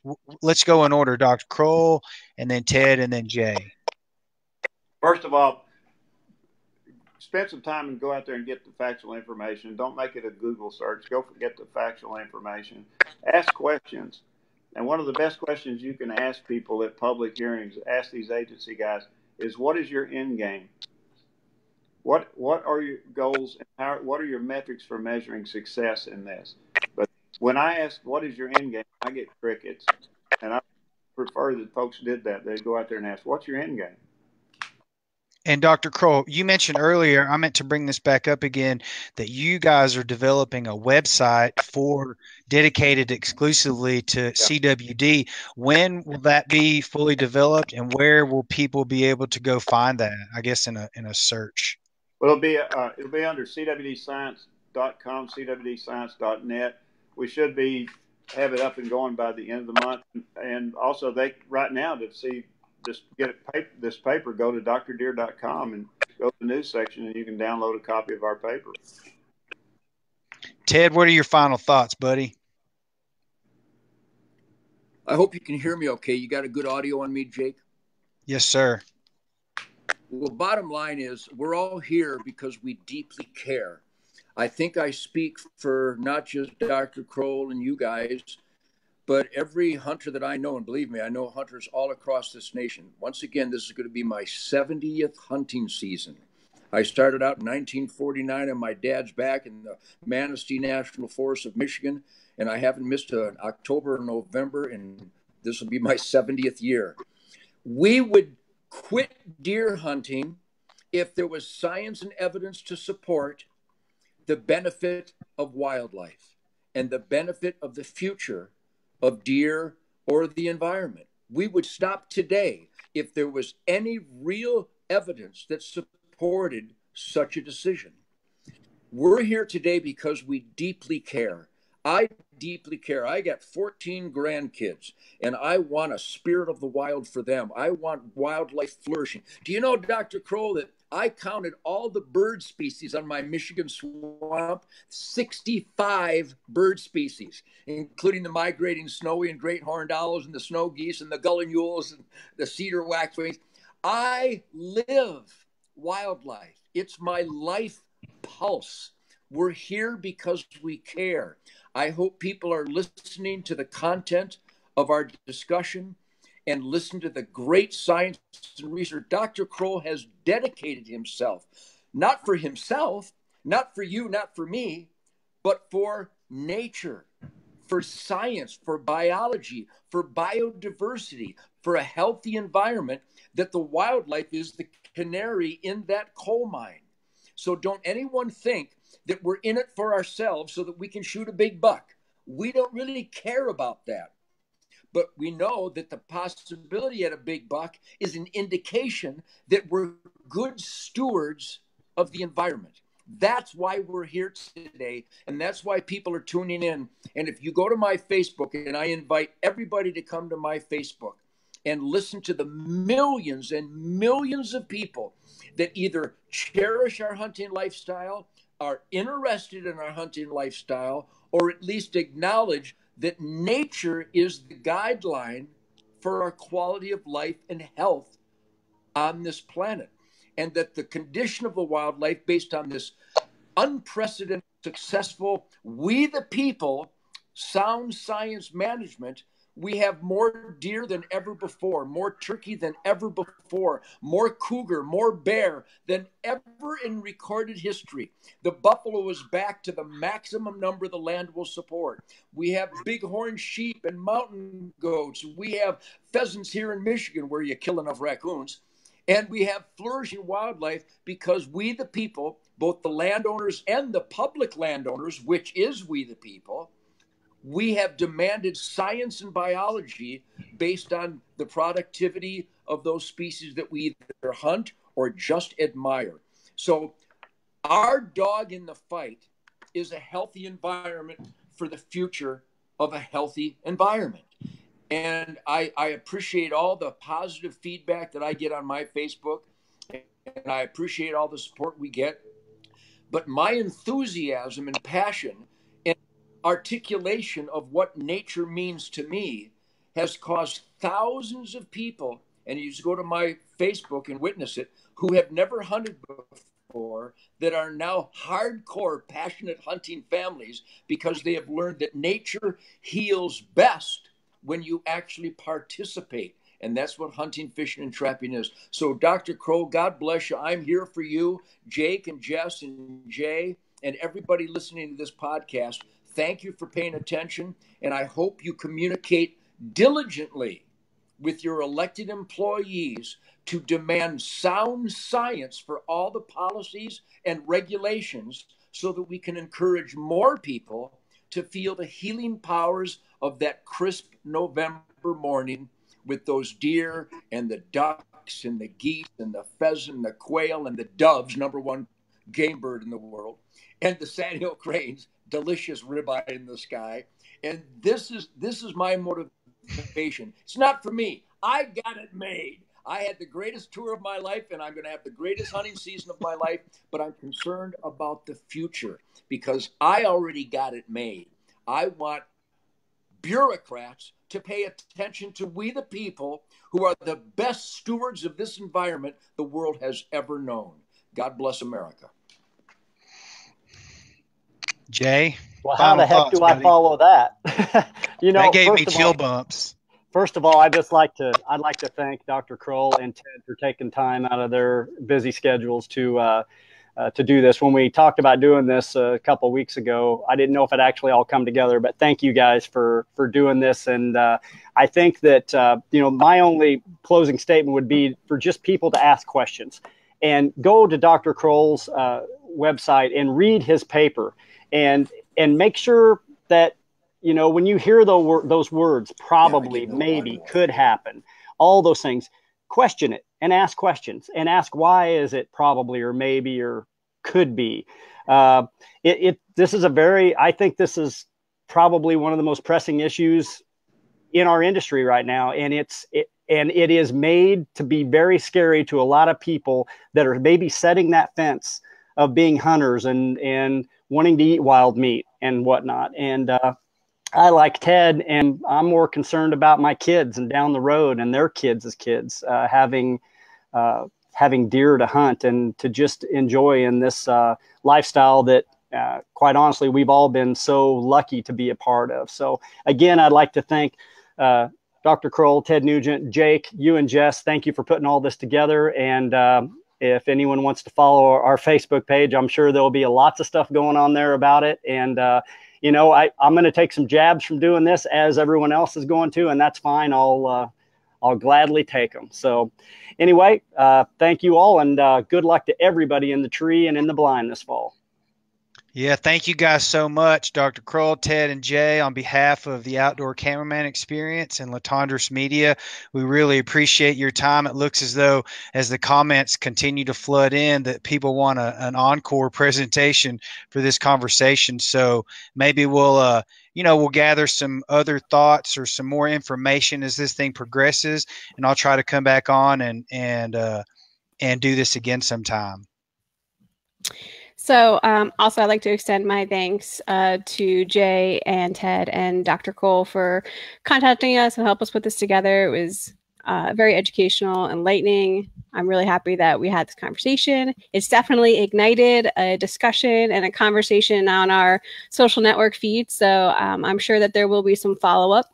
Let's go in order: Dr. Kroll, and then Ted, and then Jay. First of all, spend some time and go out there and get the factual information. Don't make it a Google search. Go get the factual information. Ask questions. And one of the best questions you can ask people at public hearings, ask these agency guys, is what is your end game? what are your goals and what are your metrics for measuring success in this? But when I ask what is your end game, I get crickets, and I prefer that folks did that. They go out there and ask, what's your end game? And Dr. Kroll, you mentioned earlier, I meant to bring this back up again, that you guys are developing a website dedicated exclusively to CWD. When will that be fully developed, and where will people be able to go find that? I guess in a search. Well, it'll be under cwdscience.com, cwdscience.net. We should have it up and going by the end of the month. And also, right now just get this paper, go to drdeer.com and go to the news section, and you can download a copy of our paper. Ted, what are your final thoughts, buddy? I hope you can hear me okay. You got a good audio on me, Jake? Yes, sir. Well, bottom line is we're all here because we deeply care. I think I speak for not just Dr. Kroll and you guys, but every hunter that I know, and believe me, I know hunters all across this nation. Once again, this is going to be my 70th hunting season. I started out in 1949 on my dad's back in the Manistee National Forest of Michigan, and I haven't missed an October or November, and this will be my 70th year. We would quit deer hunting if there was science and evidence to support the benefit of wildlife and the benefit of the future of deer or the environment. We would stop today if there was any real evidence that supported such a decision. We're here today because we deeply care. I deeply care. I got 14 grandkids, and I want a spirit of the wild for them. I want wildlife flourishing. Do you know, Dr. Kroll, that I counted all the bird species on my Michigan swamp, 65 bird species, including the migrating snowy and great horned owls and the snow geese and the gully mules and the cedar waxwings. I live wildlife. It's my life pulse. We're here because we care. I hope people are listening to the content of our discussion and listen to the great science and research. Dr. Kroll has dedicated himself, not for himself, not for you, not for me, but for nature, for science, for biology, for biodiversity, for a healthy environment, that the wildlife is the canary in that coal mine. So don't anyone think that we're in it for ourselves so that we can shoot a big buck. We don't really care about that. But we know that the possibility at a big buck is an indication that we're good stewards of the environment. That's why we're here today, and that's why people are tuning in. And if you go to my Facebook, and I invite everybody to come to my Facebook and listen to the millions and millions of people that either cherish our hunting lifestyle, are interested in our hunting lifestyle, or at least acknowledge that nature is the guideline for our quality of life and health on this planet. And that the condition of the wildlife, based on this unprecedented, successful, we the people, sound science management, we have more deer than ever before, more turkey than ever before, more cougar, more bear than ever in recorded history. The buffalo is back to the maximum number the land will support. We have bighorn sheep and mountain goats. We have pheasants here in Michigan where you kill enough raccoons. And we have flourishing wildlife because we the people, both the landowners and the public landowners, which is we the people, we have demanded science and biology based on the productivity of those species that we either hunt or just admire. So our dog in the fight is a healthy environment for the future of a healthy environment. And I appreciate all the positive feedback that I get on my Facebook, and I appreciate all the support we get. But my enthusiasm and passion and articulation of what nature means to me has caused thousands of people, and you just go to my Facebook and witness it, who have never hunted before, that are now hardcore, passionate hunting families because they have learned that nature heals best when you actually participate. And that's what hunting, fishing, and trapping is. So, Dr. Kroll, God bless you. I'm here for you, Jake and Jess and Jay, and everybody listening to this podcast. Thank you for paying attention, and I hope you communicate diligently with your elected employees to demand sound science for all the policies and regulations so that we can encourage more people to feel the healing powers of that crisp November morning with those deer and the ducks and the geese and the pheasant and the quail and the doves, #1 game bird in the world, and the sandhill cranes, delicious ribeye in the sky. And this is my motivation. It's not for me. I got it made. I had the greatest tour of my life, and I'm going to have the greatest hunting season of my life, but I'm concerned about the future because I already got it made. I want bureaucrats to pay attention to we the people who are the best stewards of this environment the world has ever known. God bless America. Jay? Well, how the heck do I follow that? That gave me chill bumps. First of all, I'd like to thank Dr. Kroll and Ted for taking time out of their busy schedules to do this. When we talked about doing this a couple of weeks ago, I didn't know if it actually all come together, but thank you guys for doing this. And I think that, my only closing statement would be for just people to ask questions and go to Dr. Kroll's website and read his paper and make sure that, when you hear those words, probably, maybe, could happen, all those things, question it and ask questions and ask why is it probably or maybe or could be. I think this is probably one of the most pressing issues in our industry right now. And it is made to be very scary to a lot of people that are maybe setting that fence of being hunters and wanting to eat wild meat and whatnot. And, I like Ted, and I'm more concerned about my kids and down the road and their kids as kids having deer to hunt and to just enjoy in this lifestyle that, quite honestly, we've all been so lucky to be a part of. So again, I'd like to thank Dr. Kroll, Ted Nugent, Jake, you and Jess. Thank you for putting all this together. And if anyone wants to follow our Facebook page, I'm sure there'll be lots of stuff going on there about it. And I'm going to take some jabs from doing this as everyone else is going to, and that's fine. I'll gladly take them. So anyway, thank you all, and good luck to everybody in the tree and in the blind this fall. Yeah, thank you guys so much, Dr. Kroll, Ted, and Jay, on behalf of the Outdoor Cameraman Experience and Latendresse Media. We really appreciate your time. It looks as though, as the comments continue to flood in, that people want an encore presentation for this conversation. So maybe we'll gather some other thoughts or some more information as this thing progresses, and I'll try to come back on and do this again sometime. So also, I'd like to extend my thanks to Jay and Ted and Dr. Kroll for contacting us and help us put this together. It was very educational, enlightening. I'm really happy that we had this conversation. It's definitely ignited a discussion and a conversation on our social network feed. So I'm sure that there will be some follow-up,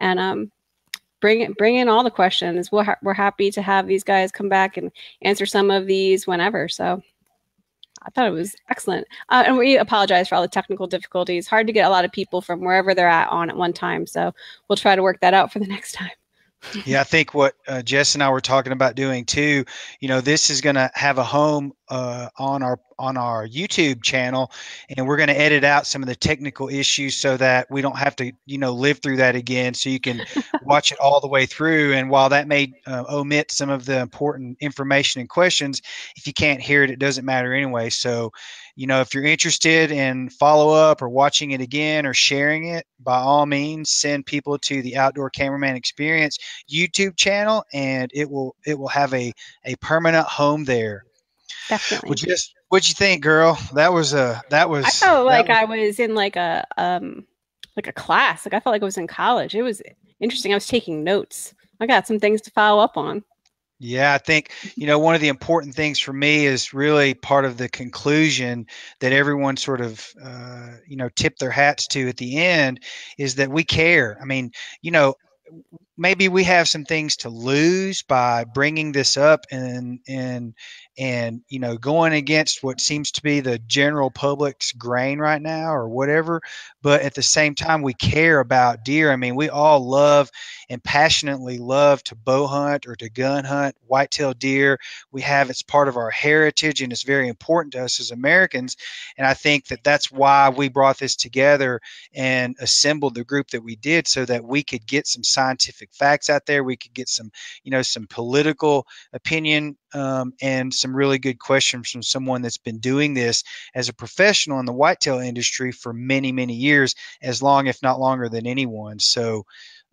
and bring in all the questions. We're happy to have these guys come back and answer some of these whenever. So I thought it was excellent. And we apologize for all the technical difficulties. Hard to get a lot of people from wherever they're on at one time. So we'll try to work that out for the next time. Yeah, I think what Jess and I were talking about doing too, this is going to have a home on our YouTube channel, and we're going to edit out some of the technical issues so that we don't have to, live through that again. So you can watch it all the way through. And while that may omit some of the important information and questions, if you can't hear it, it doesn't matter anyway. So, if you're interested in follow up or watching it again or sharing it, by all means, send people to the Outdoor Cameraman Experience YouTube channel, and it will have a permanent home there. Definitely. What'd you think, girl? That was. I felt like I was in like a class. Like I felt like I was in college. It was interesting. I was taking notes. I got some things to follow up on. Yeah, I think, one of the important things for me is really part of the conclusion that everyone sort of, tip their hats to at the end is that we care. I mean, maybe we have some things to lose by bringing this up and going against what seems to be the general public's grain right now or whatever. But at the same time, we care about deer. I mean, we all love and passionately love to bow hunt or to gun hunt whitetail deer. We have, it's part of our heritage, and it's very important to us as Americans. And I think that that's why we brought this together and assembled the group that we did, so that we could get some scientific facts out there. We could get some political opinion, and some really good questions from someone that's been doing this as a professional in the whitetail industry for many, many years, as long, if not longer, than anyone. So,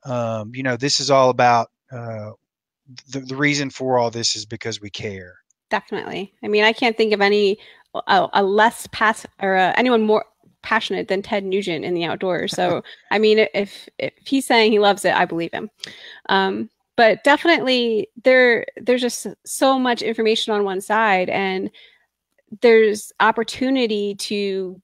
this is all about the reason for all this is because we care. Definitely. I mean, I can't think of any a less anyone more passionate than Ted Nugent in the outdoors. So, I mean, if he's saying he loves it, I believe him. But definitely there's just so much information on one side, and there's opportunity to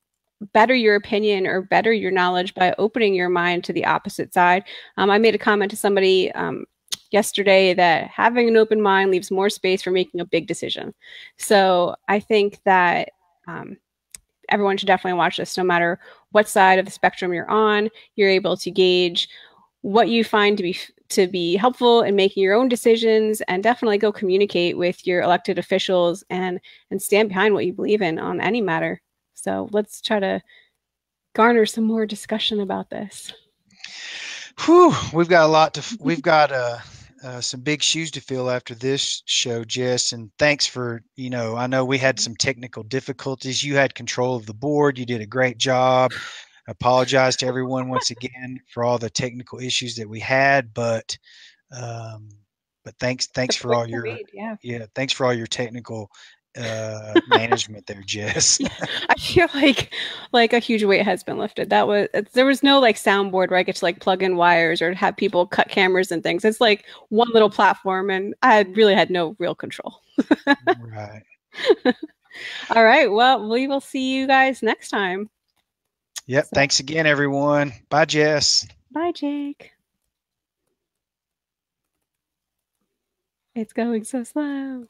better your opinion or better your knowledge by opening your mind to the opposite side. I made a comment to somebody yesterday that having an open mind leaves more space for making a big decision. So I think that everyone should definitely watch this, no matter what side of the spectrum you're on. You're able to gauge what you find to be helpful in making your own decisions, and definitely go communicate with your elected officials and stand behind what you believe in on any matter. So let's try to garner some more discussion about this. Whew, we've got some big shoes to fill after this show, Jess, and thanks for, I know we had some technical difficulties. You had control of the board. You did a great job. I apologize to everyone once again for all the technical issues that we had, but thanks for all your thanks for all your technical management there, Jess. I feel like a huge weight has been lifted. There was no soundboard where I get to plug in wires or have people cut cameras and things. It's one little platform, and I really had no real control. Right. All right. Well, we will see you guys next time. Yep. So, thanks again, everyone. Bye, Jess. Bye, Jake. It's going so slow.